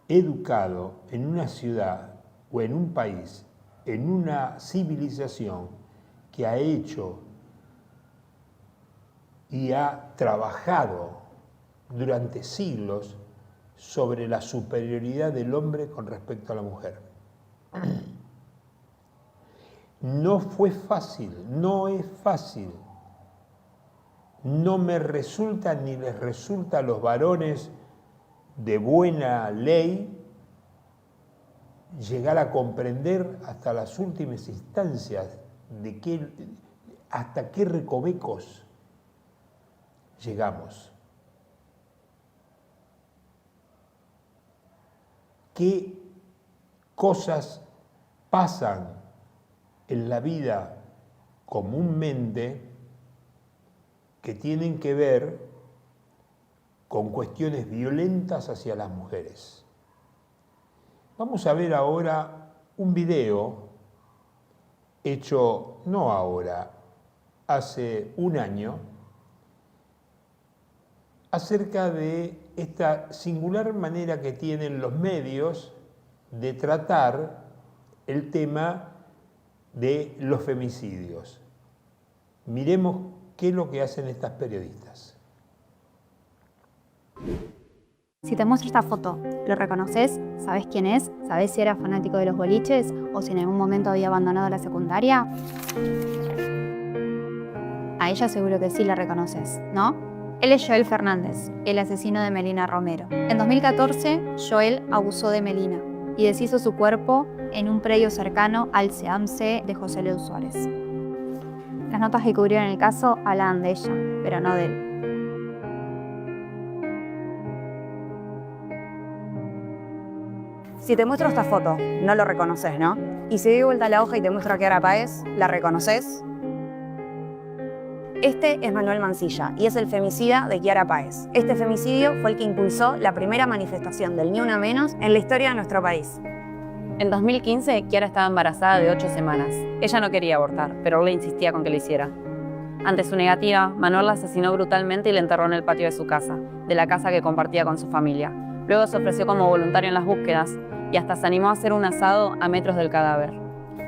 educado en una ciudad o en un país, en una civilización que ha hecho y ha trabajado durante siglos sobre la superioridad del hombre con respecto a la mujer. No fue fácil, no es fácil. No me resulta ni les resulta a los varones de buena ley llegar a comprender hasta las últimas instancias de hasta qué recovecos llegamos. ¿Qué cosas pasan en la vida comúnmente que tienen que ver con cuestiones violentas hacia las mujeres? Vamos a ver ahora un video hecho, no ahora, hace un año, acerca de esta singular manera que tienen los medios de tratar el tema de los femicidios. Miremos qué es lo que hacen estas periodistas. Si te muestro esta foto, ¿lo reconoces? ¿Sabés quién es? ¿Sabés si era fanático de los boliches o si en algún momento había abandonado la secundaria? A ella seguro que sí la reconoces, ¿no? Él es Joel Fernández, el asesino de Melina Romero. En 2014, Joel abusó de Melina y deshizo su cuerpo en un predio cercano al CEAMSE de José Leo Suárez. Las notas que cubrieron el caso hablaban de ella, pero no de él. Si te muestro esta foto, no lo reconoces, ¿no? Y si doy vuelta la hoja y te muestro a Kiara Páez, ¿la reconoces? Este es Manuel Mancilla y es el femicida de Kiara Páez. Este femicidio fue el que impulsó la primera manifestación del Ni Una Menos en la historia de nuestro país. En 2015, Kiara estaba embarazada de 8 semanas. Ella no quería abortar, pero él le insistía con que lo hiciera. Ante su negativa, Manuel la asesinó brutalmente y la enterró en el patio de su casa, de la casa que compartía con su familia. Luego se ofreció como voluntario en las búsquedas y hasta se animó a hacer un asado a metros del cadáver.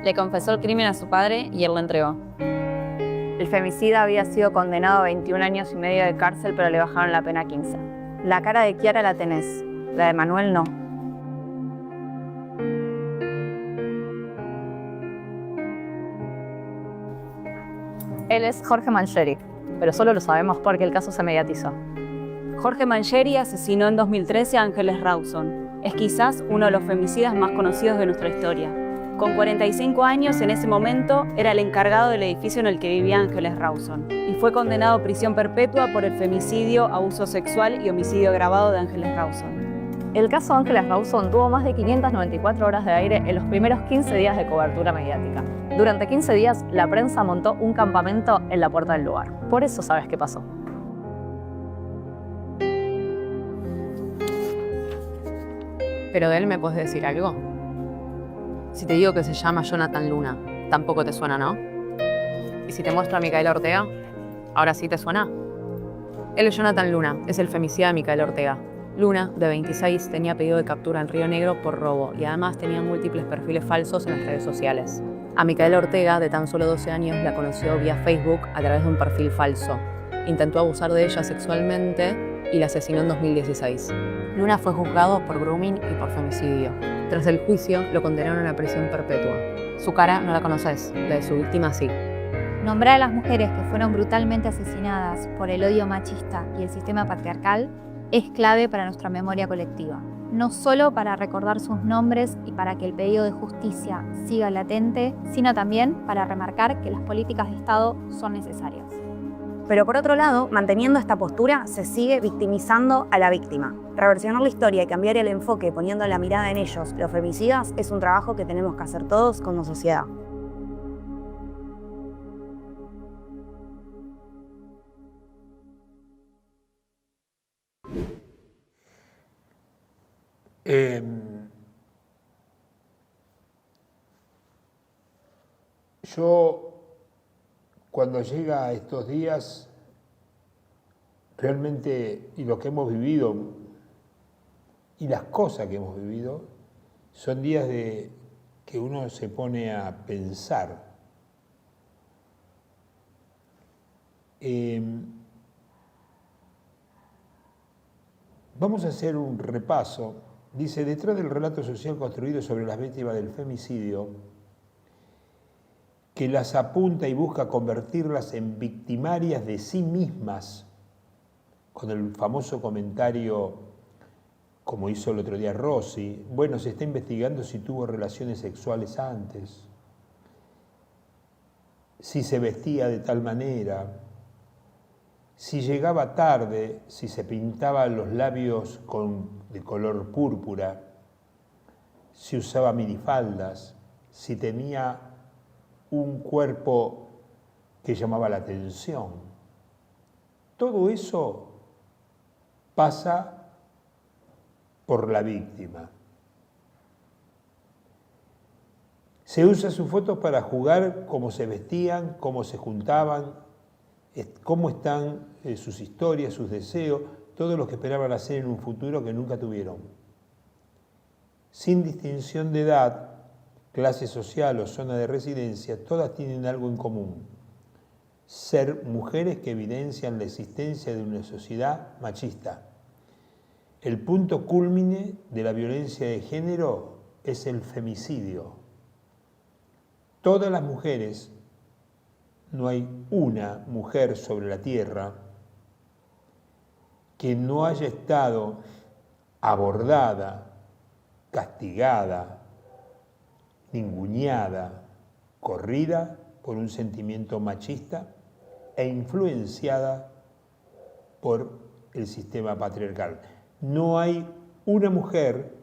Le confesó el crimen a su padre y él lo entregó. El femicida había sido condenado a 21 años y medio de cárcel, pero le bajaron la pena a 15. La cara de Kiara la tenés, la de Manuel no. Él es Jorge Mangieri, pero solo lo sabemos porque el caso se mediatizó. Jorge Mangieri asesinó en 2013 a Ángeles Rawson. Es quizás uno de los femicidas más conocidos de nuestra historia. Con 45 años, en ese momento, era el encargado del edificio en el que vivía Ángeles Rawson y fue condenado a prisión perpetua por el femicidio, abuso sexual y homicidio agravado de Ángeles Rawson. El caso Ángeles Rawson tuvo más de 594 horas de aire en los primeros 15 días de cobertura mediática. Durante 15 días, la prensa montó un campamento en la puerta del lugar. Por eso sabes qué pasó. ¿Pero de él me puedes decir algo? Si te digo que se llama Jonathan Luna, tampoco te suena, ¿no? ¿Y si te muestro a Micaela Ortega? ¿Ahora sí te suena? Él es Jonathan Luna, es el femicida de Micaela Ortega. Luna, de 26, tenía pedido de captura en Río Negro por robo y además tenía múltiples perfiles falsos en las redes sociales. A Micaela Ortega, de tan solo 12 años, la conoció vía Facebook a través de un perfil falso. Intentó abusar de ella sexualmente y la asesinó en 2016. Luna fue juzgado por grooming y por femicidio. Tras el juicio, lo condenaron a prisión perpetua. Su cara no la conoces, la de su víctima sí. Nombrar a las mujeres que fueron brutalmente asesinadas por el odio machista y el sistema patriarcal es clave para nuestra memoria colectiva. No solo para recordar sus nombres y para que el pedido de justicia siga latente, sino también para remarcar que las políticas de Estado son necesarias. Pero por otro lado, manteniendo esta postura, se sigue victimizando a la víctima. Reversionar la historia y cambiar el enfoque poniendo la mirada en ellos, los femicidas, es un trabajo que tenemos que hacer todos como sociedad. Yo, cuando llega a estos días, realmente, y lo que hemos vivido, y las cosas que hemos vivido, son días de que uno se pone a pensar. Vamos a hacer un repaso. Dice, detrás del relato social construido sobre las víctimas del femicidio, que las apunta y busca convertirlas en victimarias de sí mismas, con el famoso comentario, como hizo el otro día Rossi, bueno, se está investigando si tuvo relaciones sexuales antes, si se vestía de tal manera, si llegaba tarde, si se pintaba los labios de color púrpura, si usaba minifaldas, si tenía un cuerpo que llamaba la atención. Todo eso pasa por la víctima. Se usa sus fotos para jugar cómo se vestían, cómo se juntaban, cómo están sus historias, sus deseos, todo lo que esperaban hacer en un futuro que nunca tuvieron. Sin distinción de edad, clase social o zona de residencia, todas tienen algo en común: ser mujeres que evidencian la existencia de una sociedad machista. El punto cúlmine de la violencia de género es el femicidio. Todas las mujeres, no hay una mujer sobre la tierra que no haya estado abordada, castigada, ninguneada, corrida por un sentimiento machista e influenciada por el sistema patriarcal. No hay una mujer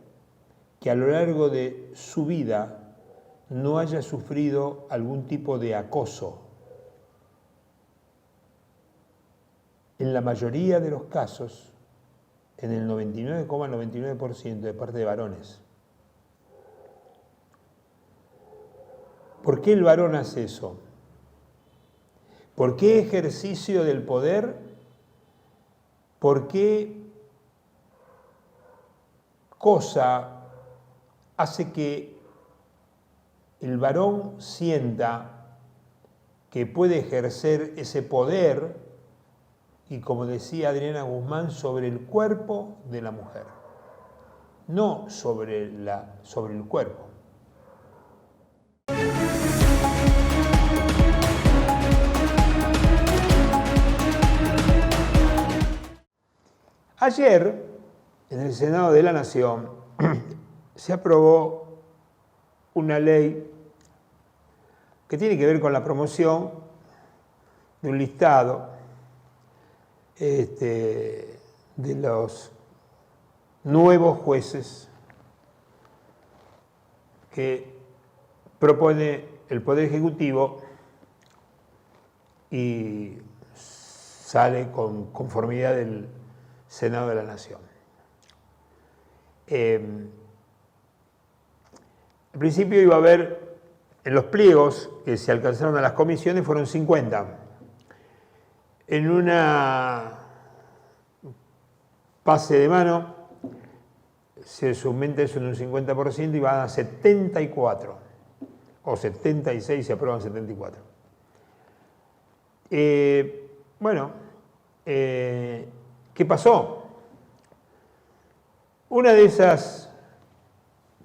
que a lo largo de su vida no haya sufrido algún tipo de acoso. En la mayoría de los casos, en el 99,99% de parte de varones. ¿Por qué el varón hace eso? ¿Por qué ejercicio del poder? ¿Por qué cosa hace que el varón sienta que puede ejercer ese poder y, como decía Adriana Guzmán, sobre el cuerpo de la mujer, no sobre el cuerpo? Ayer, en el Senado de la Nación, se aprobó una ley que tiene que ver con la promoción de un listado de los nuevos jueces que propone el Poder Ejecutivo y sale con conformidad del Senado de la Nación. Al principio iba a haber, en los pliegos que se alcanzaron a las comisiones, fueron 50. En una pase de mano se aumenta eso en un 50% y van a 74, o 76, se aprueban 74. ¿Qué pasó? Una de esas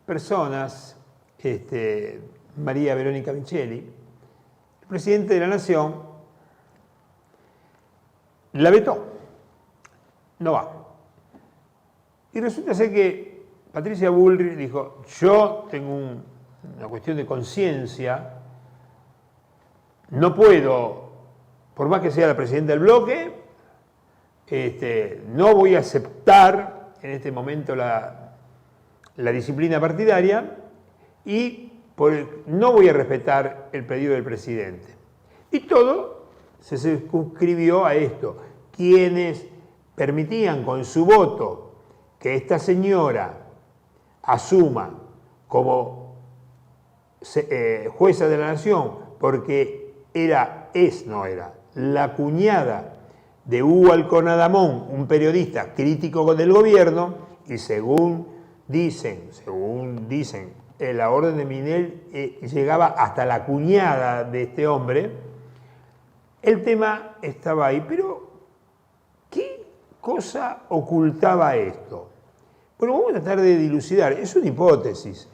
personas, María Verónica Micheli, el presidente de la Nación, la vetó. No va. Y resulta ser que Patricia Bullrich dijo, yo tengo una cuestión de conciencia, no puedo, por más que sea la presidenta del bloque, no voy a aceptar en este momento la disciplina partidaria y no voy a respetar el pedido del presidente. Y todo se circunscribió a esto. Quienes permitían con su voto que esta señora asuma como jueza de la Nación, porque no era la cuñada de Hugo Alconadamón, un periodista crítico del gobierno, y según dicen, la orden de Minel llegaba hasta la cuñada de este hombre, el tema estaba ahí. Pero, ¿qué cosa ocultaba esto? Bueno, vamos a tratar de dilucidar. Es una hipótesis.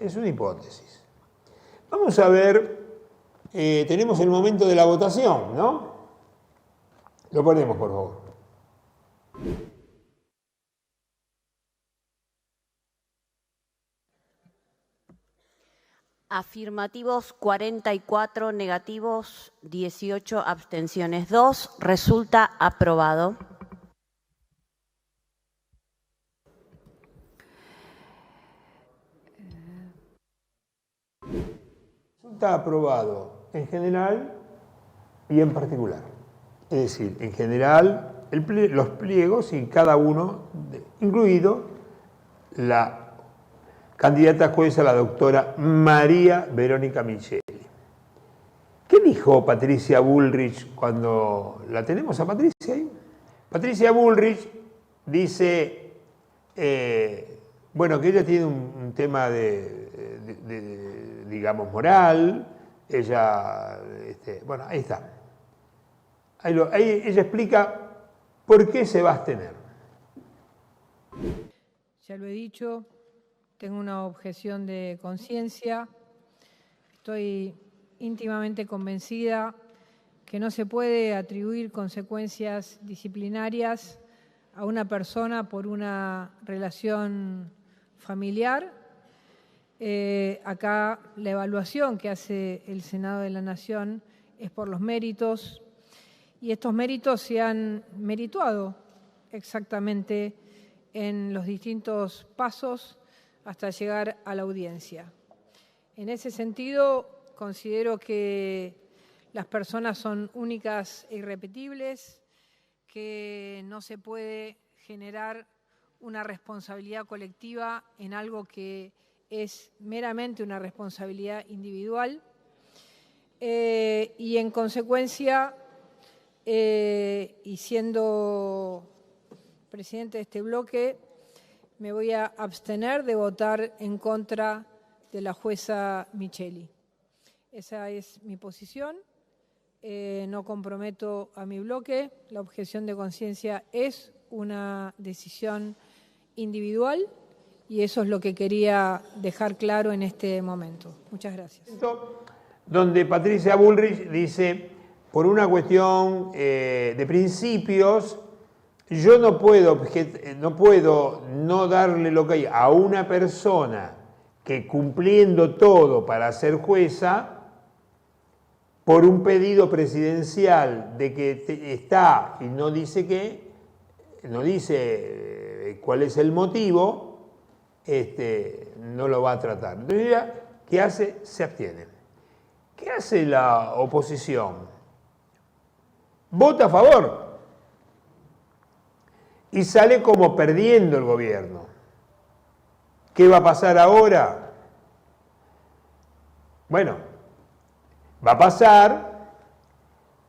Vamos a ver, tenemos el momento de la votación, ¿no? Lo ponemos, por favor. Afirmativos 44, negativos 18, abstenciones 2. Resulta aprobado. Resulta aprobado en general y en particular. Es decir, en general los pliegos y cada uno, incluido la candidata jueza, la doctora María Verónica Micheli. ¿Qué dijo Patricia Bullrich cuando la tenemos a Patricia ahí? Patricia Bullrich dice, que ella tiene un tema digamos, moral. Ella, ahí está. Ahí ella explica por qué se va a abstener. Ya lo he dicho, tengo una objeción de conciencia. Estoy íntimamente convencida que no se puede atribuir consecuencias disciplinarias a una persona por una relación familiar. Acá la evaluación que hace el Senado de la Nación es por los méritos, y estos méritos se han merituado exactamente en los distintos pasos hasta llegar a la audiencia. En ese sentido, considero que las personas son únicas e irrepetibles, que no se puede generar una responsabilidad colectiva en algo que es meramente una responsabilidad individual, y en consecuencia y siendo presidente de este bloque, me voy a abstener de votar en contra de la jueza Micheli. Esa es mi posición. No comprometo a mi bloque. La objeción de conciencia es una decisión individual y eso es lo que quería dejar claro en este momento. Muchas gracias. Donde Patricia Bullrich dice, por una cuestión de principios, yo no puedo no darle lo que hay a una persona que cumpliendo todo para ser jueza, por un pedido presidencial de que está y no dice qué, no dice cuál es el motivo, no lo va a tratar. Entonces ella, ¿qué hace? Se abstiene. ¿Qué hace la oposición? Vota a favor y sale como perdiendo el gobierno. ¿Qué va a pasar ahora? Bueno, va a pasar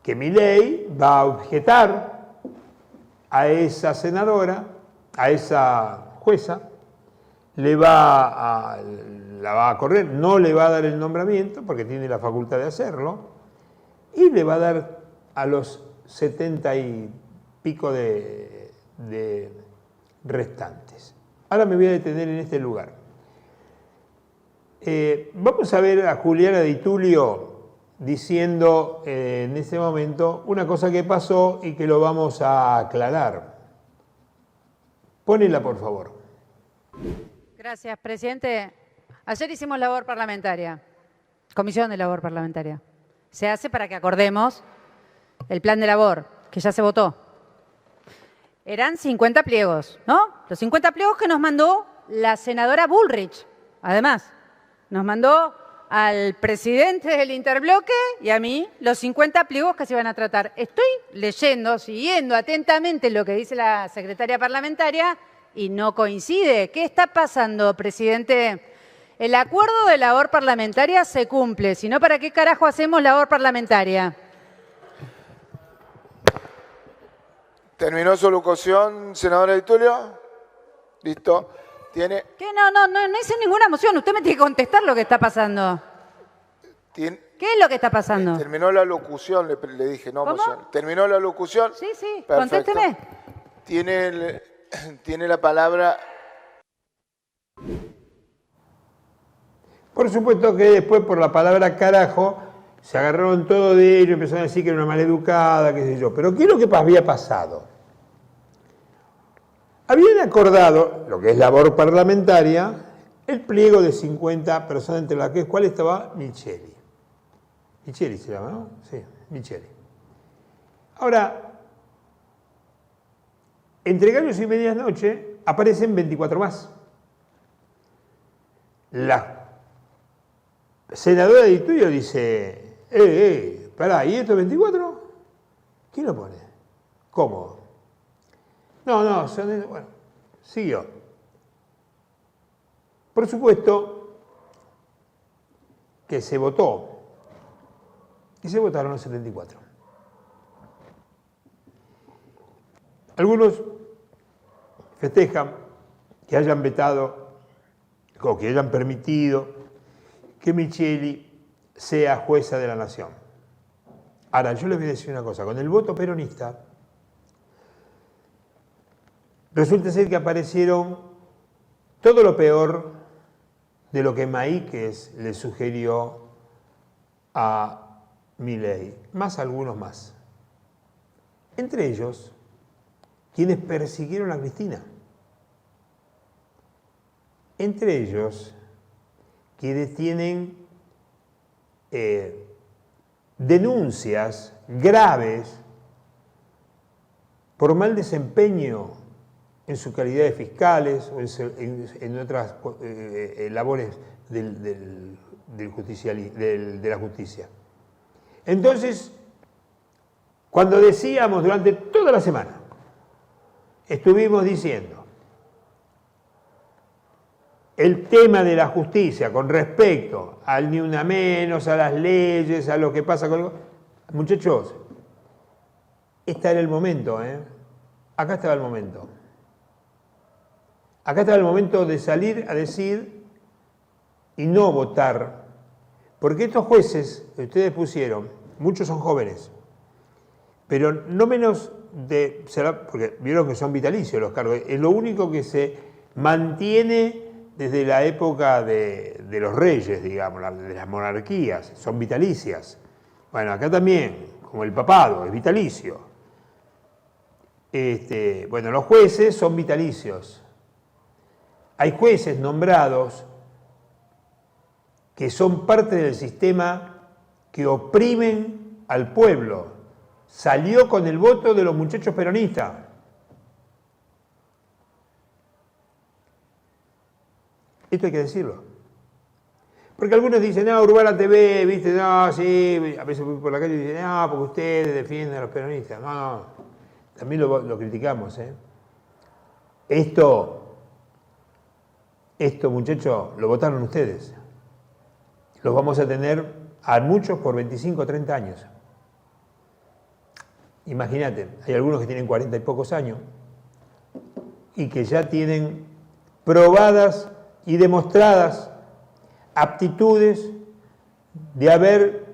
que Milei va a objetar a esa senadora, a esa jueza, la va a correr, no le va a dar el nombramiento porque tiene la facultad de hacerlo y le va a dar a los 70 y pico de restantes. Ahora me voy a detener en este lugar. Vamos a ver a Juliana Di Tulio diciendo en este momento una cosa que pasó y que lo vamos a aclarar. Ponela, por favor. Gracias, presidente. Ayer hicimos labor parlamentaria, comisión de labor parlamentaria. Se hace para que acordemos el plan de labor, que ya se votó. Eran 50 pliegos, ¿no? Los 50 pliegos que nos mandó la senadora Bullrich. Además, nos mandó al presidente del interbloque y a mí los 50 pliegos que se iban a tratar. Estoy leyendo, siguiendo atentamente lo que dice la secretaria parlamentaria y no coincide. ¿Qué está pasando, presidente? El acuerdo de labor parlamentaria se cumple, si no, ¿para qué carajo hacemos labor parlamentaria? ¿Terminó su locución, senadora Di Tulio? Listo. ¿Tiene? ¿Qué? No hice ninguna moción. Usted me tiene que contestar lo que está pasando. ¿Qué es lo que está pasando? Terminó la locución, le dije, no moción. ¿Terminó la locución? Sí, perfecto. Contésteme. Tiene la palabra. Por supuesto que después, por la palabra carajo, se agarraron todo de ello, empezaron a decir que era una maleducada, qué sé yo. Pero ¿qué es lo que había pasado? Habían acordado, lo que es labor parlamentaria, el pliego de 50 personas, entre las cuales estaba Micheli. Micheli se llama, ¿no? Sí, Micheli. Ahora, entre gallos y medianoche aparecen 24 más. La senadora Di Tulio dice, pará, ¿y estos 24? ¿Quién lo pone? ¿Cómo? No, bueno, siguió. Por supuesto que se votó y se votaron los 74. Algunos festejan que hayan vetado o que hayan permitido que Micheli sea jueza de la nación. Ahora, yo les voy a decir una cosa, con el voto peronista, resulta ser que aparecieron todo lo peor de lo que Maíquez le sugirió a Milei, más algunos más. Entre ellos, quienes persiguieron a Cristina. Entre ellos, quienes tienen denuncias graves por mal desempeño en su calidad de fiscales o en otras labores de la justicia. Entonces, cuando decíamos durante toda la semana, estuvimos diciendo el tema de la justicia con respecto al ni una menos, a las leyes, a lo que pasa con... Muchachos, Este era el momento, ¿eh? Acá estaba el momento. Acá estaba el momento de salir a decir y no votar. Porque estos jueces que ustedes pusieron, muchos son jóvenes, pero no menos de... Porque vieron que son vitalicios los cargos. Es lo único que se mantiene desde la época de los reyes, digamos, de las monarquías. Son vitalicias. Bueno, acá también, como el papado, es vitalicio. Bueno, los jueces son vitalicios. Hay jueces nombrados que son parte del sistema que oprimen al pueblo. Salió con el voto de los muchachos peronistas. Esto hay que decirlo. Porque algunos dicen, no, Urbana TV, viste, no, sí, a veces voy por la calle y dicen, no, porque ustedes defienden a los peronistas. No, no, también lo criticamos, ¿eh? Esto, muchachos, lo votaron ustedes. Los vamos a tener a muchos por 25 o 30 años. Imagínate, hay algunos que tienen 40 y pocos años y que ya tienen probadas y demostradas aptitudes de haber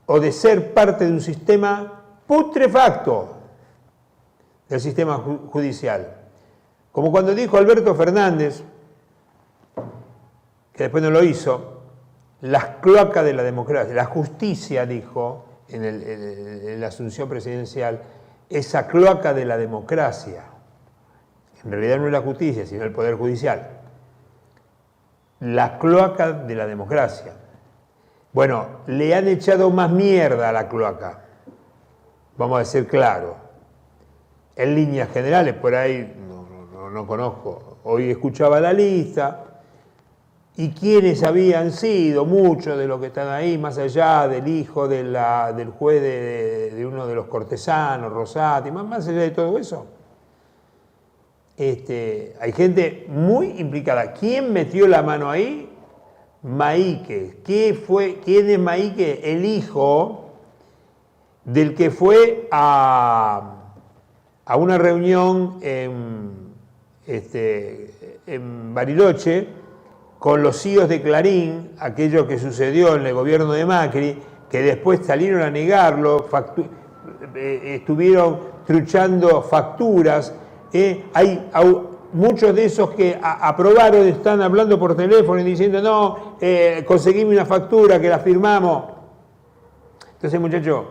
o de ser parte de un sistema putrefacto del sistema judicial. Como cuando dijo Alberto Fernández, que después no lo hizo, las cloacas de la democracia, la justicia, dijo en la asunción presidencial, esa cloaca de la democracia. En realidad no es la justicia, sino el Poder Judicial. La cloaca de la democracia. Bueno, le han echado más mierda a la cloaca. Vamos a ser claros. En líneas generales, por ahí no conozco. Hoy escuchaba la lista. Y quiénes habían sido, muchos de los que están ahí, más allá del hijo del juez de uno de los cortesanos, Rosati, más allá de todo eso. Hay gente muy implicada. ¿Quién metió la mano ahí? Maíque. ¿Quién es Maíque? El hijo del que fue a una reunión en Bariloche con los CEOs de Clarín, aquello que sucedió en el gobierno de Macri, que después salieron a negarlo, estuvieron truchando facturas. Hay muchos de esos que aprobaron, están hablando por teléfono y diciendo, no, conseguimos una factura que la firmamos. Entonces, muchachos,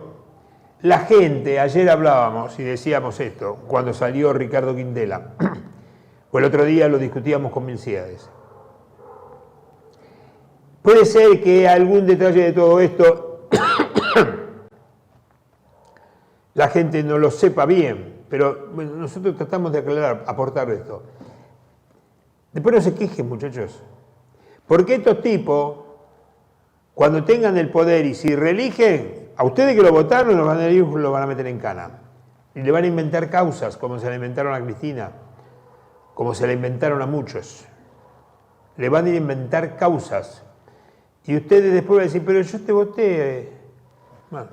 la gente, ayer hablábamos y decíamos esto, cuando salió Ricardo Quintela, o el otro día lo discutíamos con Milciades. Puede ser que algún detalle de todo esto la gente no lo sepa bien, pero bueno, nosotros tratamos de aclarar, aportar esto. Después no se quejen, muchachos, porque estos tipos, cuando tengan el poder y si reeligen, a ustedes que lo votaron lo van a meter en cana. Y le van a inventar causas, como se le inventaron a Cristina, como se le inventaron a muchos. Le van a inventar causas. Y ustedes después van a decir, pero yo te voté. Bueno,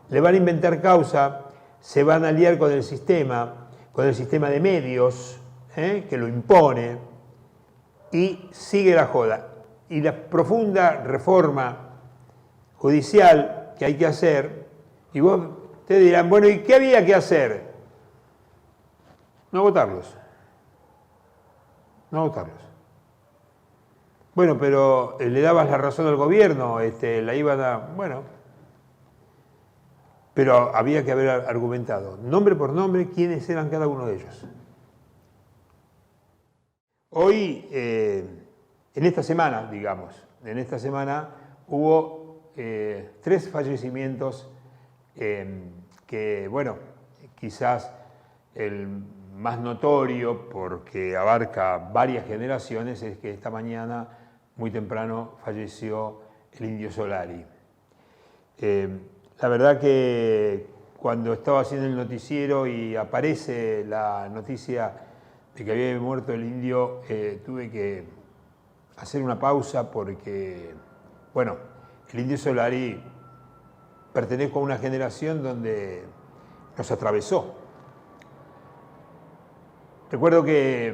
le van a inventar causa, se van a aliar con el sistema de medios, que lo impone, y sigue la joda. Y la profunda reforma judicial que hay que hacer, y ustedes dirán, bueno, ¿y qué había que hacer? No votarlos. No votarlos. Bueno, pero le dabas la razón al gobierno, la iban a... Bueno, pero había que haber argumentado, nombre por nombre, quiénes eran cada uno de ellos. Hoy, en esta semana, hubo 3 fallecimientos que, bueno, quizás el más notorio, porque abarca varias generaciones, es que esta mañana, muy temprano, falleció el Indio Solari. La verdad que cuando estaba haciendo el noticiero y aparece la noticia de que había muerto el Indio, tuve que hacer una pausa porque, bueno, el Indio Solari pertenezco a una generación donde nos atravesó. Recuerdo que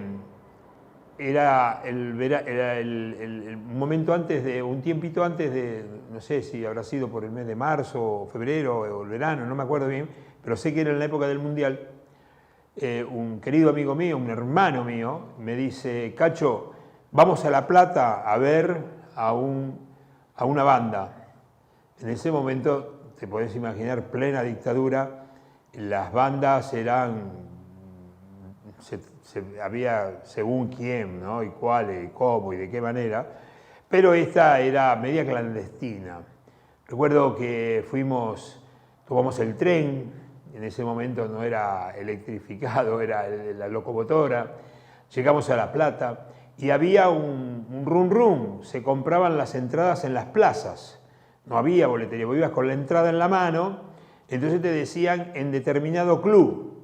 era el momento antes de, un tiempito antes de, no sé si habrá sido por el mes de marzo, o febrero, o el verano, no me acuerdo bien, pero sé que era en la época del Mundial. Un querido amigo mío, un hermano mío, me dice: Cacho, vamos a La Plata a ver a una banda. En ese momento, te podés imaginar, plena dictadura, las bandas eran... había según quién, ¿no? Y cuál, y cómo, y de qué manera, pero esta era media clandestina. Recuerdo que tomamos el tren, en ese momento no era electrificado, era la locomotora, llegamos a La Plata y había un rum rum, se compraban las entradas en las plazas, no había boletería, vos ibas con la entrada en la mano, entonces te decían en determinado club.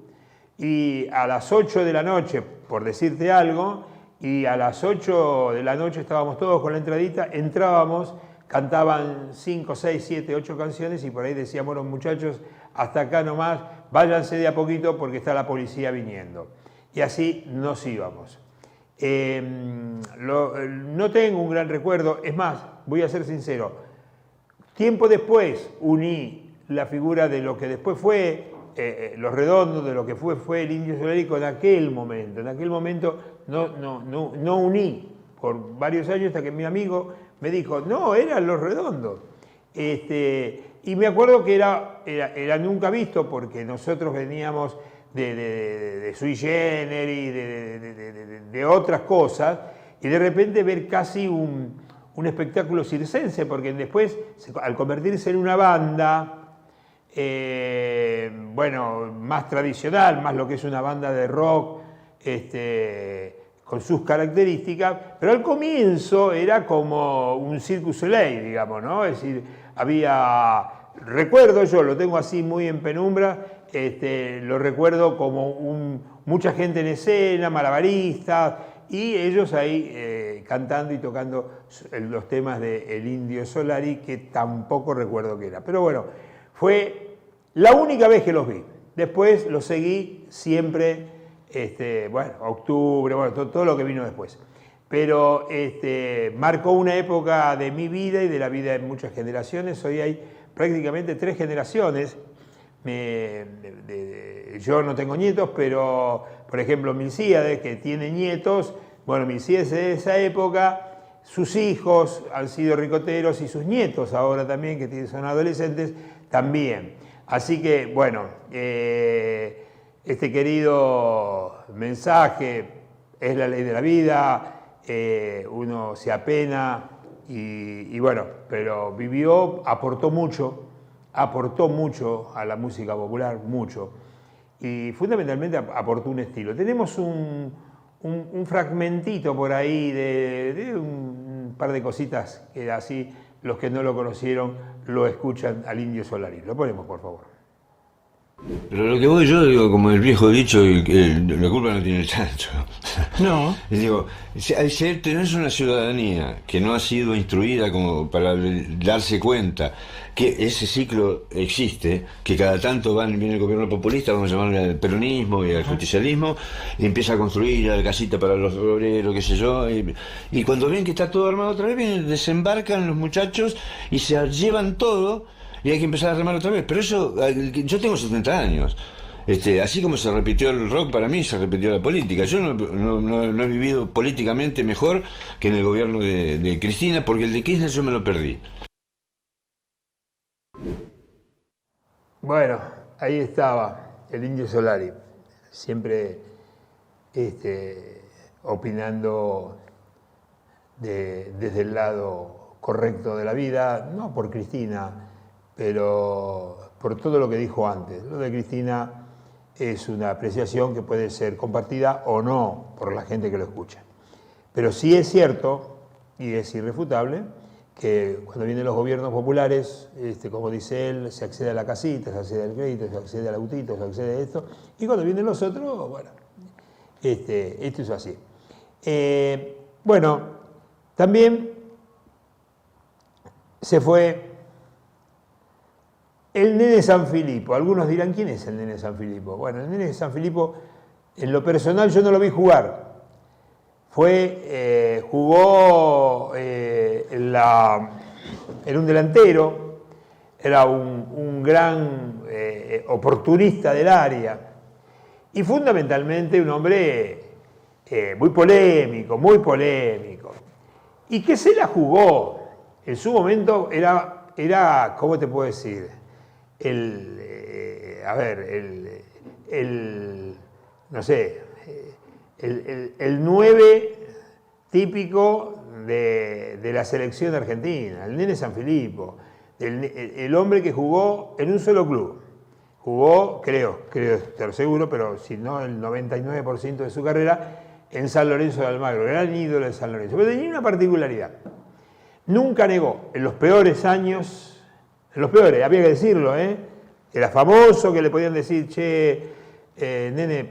Y a las 8 de la noche, por decirte algo, y a las 8 de la noche estábamos todos con la entradita, entrábamos, cantaban 5, 6, 7, 8 canciones y por ahí decíamos: bueno, muchachos, hasta acá nomás, váyanse de a poquito porque está la policía viniendo. Y así nos íbamos. No tengo un gran recuerdo, es más, voy a ser sincero, tiempo después uní la figura de lo que después fue Los Redondos, de lo que fue el Indio Solari con aquel momento. En aquel momento no uní por varios años hasta que mi amigo me dijo: no, eran Los Redondos. Y me acuerdo que era nunca visto porque nosotros veníamos de Sui Generis, de otras cosas, y de repente ver casi un espectáculo circense, porque después, al convertirse en una banda, bueno, más tradicional, más lo que es una banda de rock, con sus características, pero al comienzo era como un Cirque du Soleil, digamos, ¿no? Es decir, recuerdo, yo lo tengo así muy en penumbra, lo recuerdo como mucha gente en escena, malabaristas, y ellos ahí cantando y tocando los temas de El Indio Solari, que tampoco recuerdo qué era. Pero bueno, fue la única vez que los vi. Después los seguí siempre, bueno, octubre, bueno, todo lo que vino después. Pero marcó una época de mi vida y de la vida de muchas generaciones. Hoy hay prácticamente 3 generaciones. Yo no tengo nietos, pero, por ejemplo, Milcíades, que tiene nietos, bueno, Milcíades de esa época, sus hijos han sido ricoteros y sus nietos ahora también, que son adolescentes, también. Así que, bueno, este querido mensaje es la ley de la vida, uno se apena y bueno, pero vivió, aportó mucho a la música popular, mucho, y fundamentalmente aportó un estilo. Tenemos un fragmentito por ahí de un par de cositas que así los que no lo conocieron lo escuchan al Indio Solari. Lo ponemos, por favor. Pero lo que voy yo digo, como el viejo dicho, la culpa no tiene el chancho. No. Digo, si tenés una ciudadanía que no ha sido instruida como para darse cuenta que ese ciclo existe, que cada tanto viene el gobierno populista, vamos a llamarle al peronismo y al justicialismo, y empieza a construir la casita para los obreros, qué sé yo, y cuando ven que está todo armado otra vez, desembarcan los muchachos y se llevan todo, y hay que empezar a remar otra vez. Pero eso, yo tengo 70 años. Así como se repitió el rock, para mí se repitió la política. Yo no he vivido políticamente mejor que en el gobierno de Cristina, porque el de Kirchner yo me lo perdí. Bueno, ahí estaba el Indio Solari, siempre opinando desde el lado correcto de la vida, no por Cristina, pero por todo lo que dijo antes. Lo de Cristina es una apreciación que puede ser compartida o no por la gente que lo escucha. Pero sí es cierto, y es irrefutable, que cuando vienen los gobiernos populares, como dice él, se accede a la casita, se accede al crédito, se accede al autito, se accede a esto, y cuando vienen los otros, bueno, esto es así. Bueno, también se fue El Nene Sanfilippo. Algunos dirán, ¿quién es el Nene Sanfilippo? Bueno, el Nene Sanfilippo, en lo personal yo no lo vi jugar. Jugó, era un delantero, era un gran oportunista del área y fundamentalmente un hombre muy polémico, y que se la jugó. En su momento era ¿cómo te puedo decir? El 9 típico de la selección argentina, el Nene Sanfilippo, el hombre que jugó en un solo club. Jugó, creo estar seguro, pero si no el 99% de su carrera, en San Lorenzo de Almagro, gran ídolo de San Lorenzo. Pero tenía una particularidad. Nunca negó, en los peores años, había que decirlo, era famoso, que le podían decir, che, nene,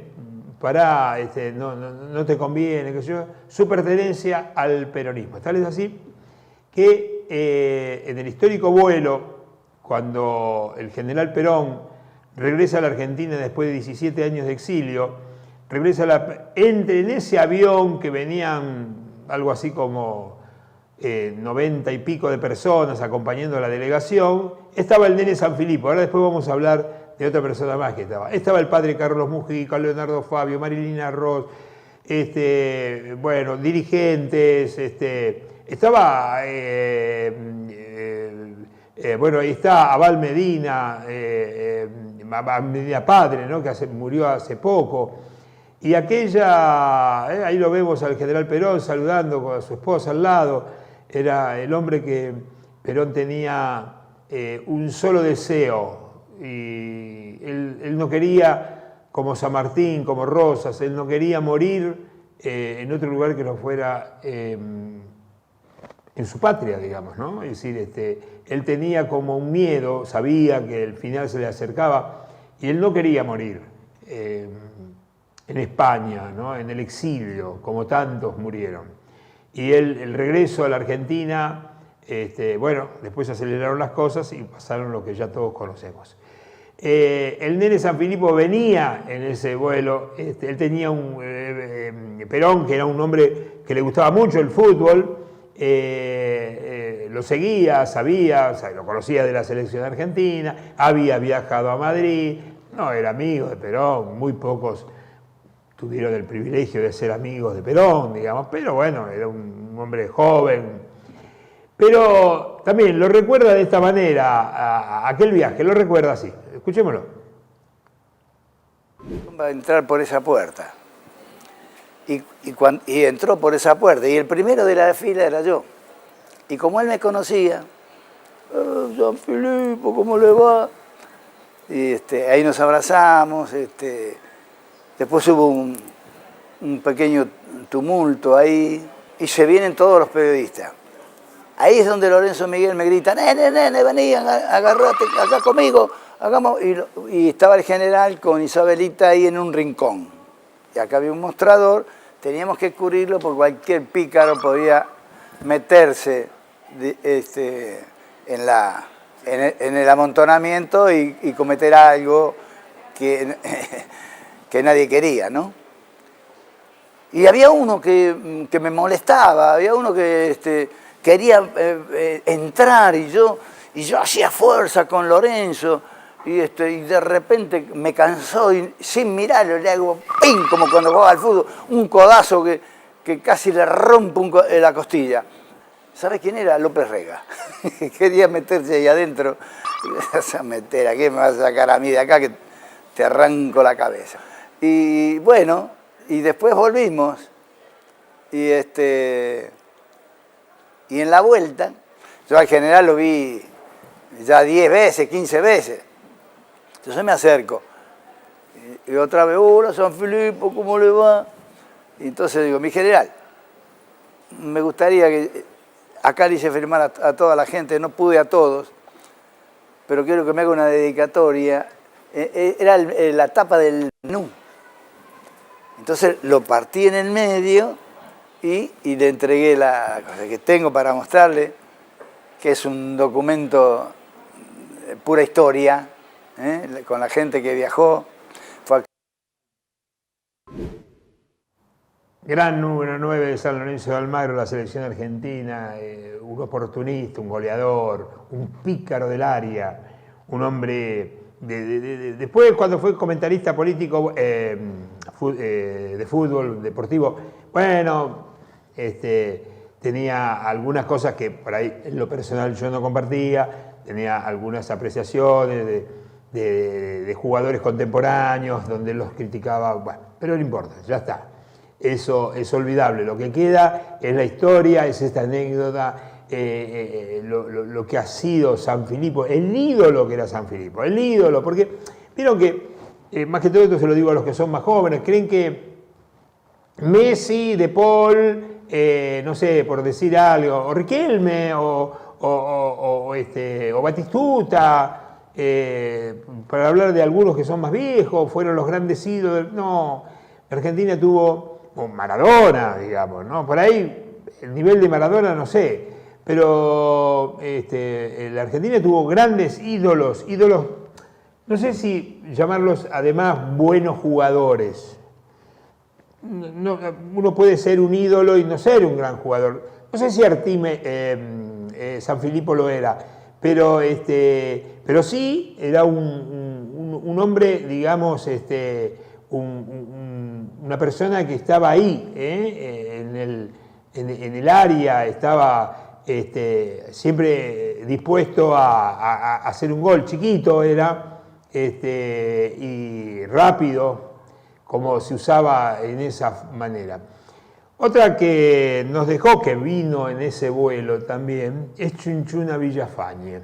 pará, no te conviene, su pertenencia al peronismo. Tal es así que en el histórico vuelo, cuando el general Perón regresa a la Argentina después de 17 años de exilio, entra en ese avión que venían algo así como 90 y pico de personas acompañando a la delegación, estaba el Nene Sanfilippo. Ahora después vamos a hablar de otra persona más que estaba. Estaba el padre Carlos Mujica, Leonardo Fabio, Marilina Ross, dirigentes, estaba, ahí está Abal Medina, Medina padre, ¿no? Que murió hace poco. Y ahí lo vemos al general Perón saludando con a su esposa al lado. Era el hombre que Perón tenía un solo deseo. Y él no quería, como San Martín, como Rosas, él no quería morir en otro lugar que no fuera en su patria, digamos, ¿no? Es decir, él tenía como un miedo, sabía que el final se le acercaba y él no quería morir en España, ¿no? En el exilio, como tantos murieron. Y el regreso a la Argentina, después se aceleraron las cosas y pasaron lo que ya todos conocemos. El Nene Sanfilippo venía en ese vuelo, él tenía Perón, que era un hombre que le gustaba mucho el fútbol, lo seguía, sabía, lo conocía de la selección argentina, había viajado a Madrid, no era amigo de Perón, muy pocos tuvieron el privilegio de ser amigos de Perón, digamos, pero bueno, era un hombre joven. Pero también lo recuerda de esta manera, a aquel viaje, lo recuerda así. Escuchémoslo. Va a entrar por esa puerta. Y entró por esa puerta. Y el primero de la fila era yo. Y como él me conocía, Sanfilippo, ¿cómo le va? Y ahí nos abrazamos. Después hubo un pequeño tumulto ahí. Y se vienen todos los periodistas. Ahí es donde Lorenzo Miguel me grita, nene, vení, agarrate acá conmigo, hagamos. Y estaba el general con Isabelita ahí en un rincón. Y acá había un mostrador, teníamos que cubrirlo porque cualquier pícaro podía meterse en el amontonamiento y cometer algo que nadie quería, ¿no? Y había uno que me molestaba, había uno que quería entrar y yo hacía fuerza con Lorenzo y de repente me cansó y sin mirarlo le hago ¡ping! Como cuando jugaba al fútbol, un codazo que casi le rompo la costilla. ¿Sabes quién era? López Rega. Quería meterse ahí adentro. ¿Qué me vas a meter? ¿A qué me vas a sacar a mí de acá que te arranco la cabeza? Y bueno, y después volvimos y en la vuelta, yo al general lo vi ya 10 veces, 15 veces. Entonces me acerco. Y otra vez, hola Sanfilippo, ¿cómo le va? Y entonces digo, mi general, me gustaría que acá le hice firmar a toda la gente, no pude a todos, pero quiero que me haga una dedicatoria. Era la tapa del menú. Entonces lo partí en el medio y le entregué la cosa que tengo para mostrarle, que es un documento pura historia, con la gente que viajó. Gran número 9 de San Lorenzo de Almagro, la selección argentina, un oportunista, un goleador, un pícaro del área, un hombre... Después, cuando fue comentarista político de fútbol deportivo, bueno, tenía algunas cosas que por ahí en lo personal yo no compartía, tenía algunas apreciaciones de jugadores contemporáneos donde los criticaba, bueno, pero no importa, ya está. Eso es olvidable. Lo que queda es la historia, es esta anécdota, lo que ha sido San Filipo, el ídolo que era San Filipo, el ídolo, porque vieron que, más que todo esto se lo digo a los que son más jóvenes, creen que Messi, De Paul, no sé, por decir algo, o Riquelme, o Batistuta, para hablar de algunos que son más viejos, fueron los grandes ídolos. No, Argentina tuvo... o Maradona, digamos, ¿no? Por ahí, el nivel de Maradona no sé, pero la Argentina tuvo grandes ídolos, no sé si llamarlos además buenos jugadores. No, uno puede ser un ídolo y no ser un gran jugador. No sé si San Filipo lo era, pero sí era un hombre, digamos, una persona que estaba ahí, en el área, estaba siempre dispuesto a hacer un gol. Chiquito era, y rápido, como se usaba en esa manera. Otra que nos dejó, que vino en ese vuelo también, es Chunchuna Villafañe.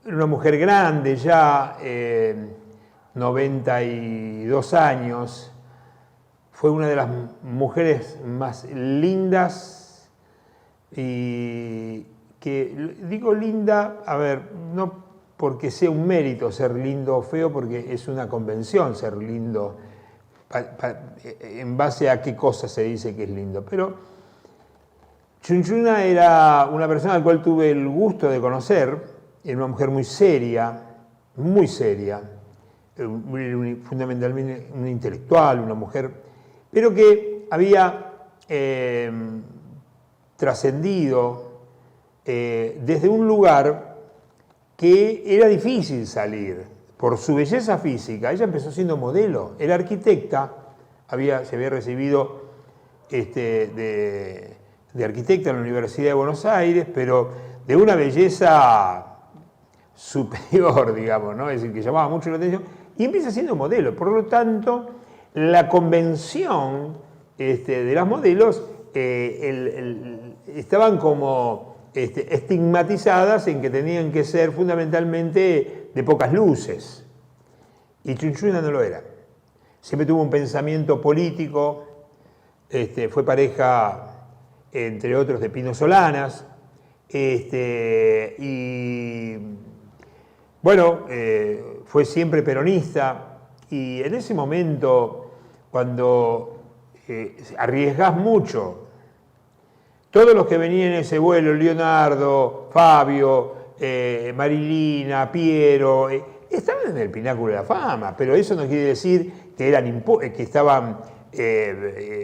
Una mujer grande ya, 92 años, fue una de las mujeres más lindas, y que digo linda, a ver, no porque sea un mérito ser lindo o feo, porque es una convención ser lindo, en base a qué cosa se dice que es lindo, pero Chunchuna era una persona al cual tuve el gusto de conocer, era una mujer muy seria, fundamentalmente una intelectual, una mujer, pero que había trascendido desde un lugar que era difícil salir por su belleza física. Ella empezó siendo modelo, era arquitecta, se había recibido de arquitecta en la Universidad de Buenos Aires, pero de una belleza superior, digamos, ¿no? Es decir, que llamaba mucho la atención, y empieza siendo modelo. Por lo tanto, la convención de las modelos estaban como estigmatizadas en que tenían que ser fundamentalmente de pocas luces. Y Chunchuna no lo era. Siempre tuvo un pensamiento político, fue pareja, entre otros, de Pino Solanas, y bueno, fue siempre peronista, y en ese momento, cuando arriesgás mucho, todos los que venían en ese vuelo, Leonardo, Fabio, Marilina, Piero, estaban en el pináculo de la fama, pero eso no quiere decir que estaban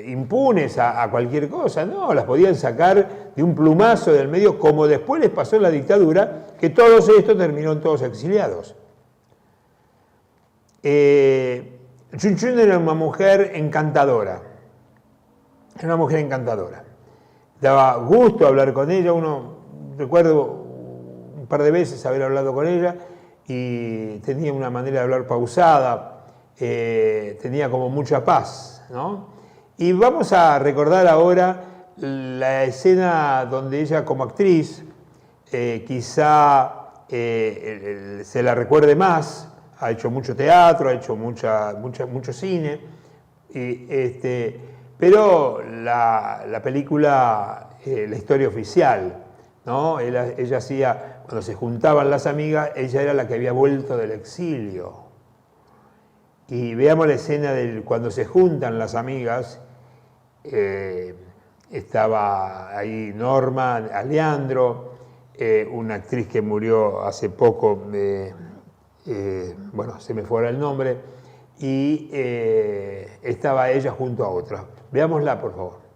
impunes a cualquier cosa, no, las podían sacar de un plumazo del medio, como después les pasó en la dictadura, que todos estos terminaron todos exiliados. Chunchuna era una mujer encantadora, daba gusto hablar con ella. Recuerdo un par de veces haber hablado con ella, y tenía una manera de hablar pausada, tenía como mucha paz, ¿no? Y vamos a recordar ahora la escena donde ella, como actriz, quizá se la recuerde más. Ha hecho mucho teatro, ha hecho mucho cine, pero la película, la historia oficial, ¿no? Ella hacía, cuando se juntaban las amigas, ella era la que había vuelto del exilio. Y veamos la escena cuando se juntan las amigas. Estaba ahí Norma, Aleandro, una actriz que murió hace poco, bueno, se me fuera el nombre, y estaba ella junto a otra. Veámosla, por favor.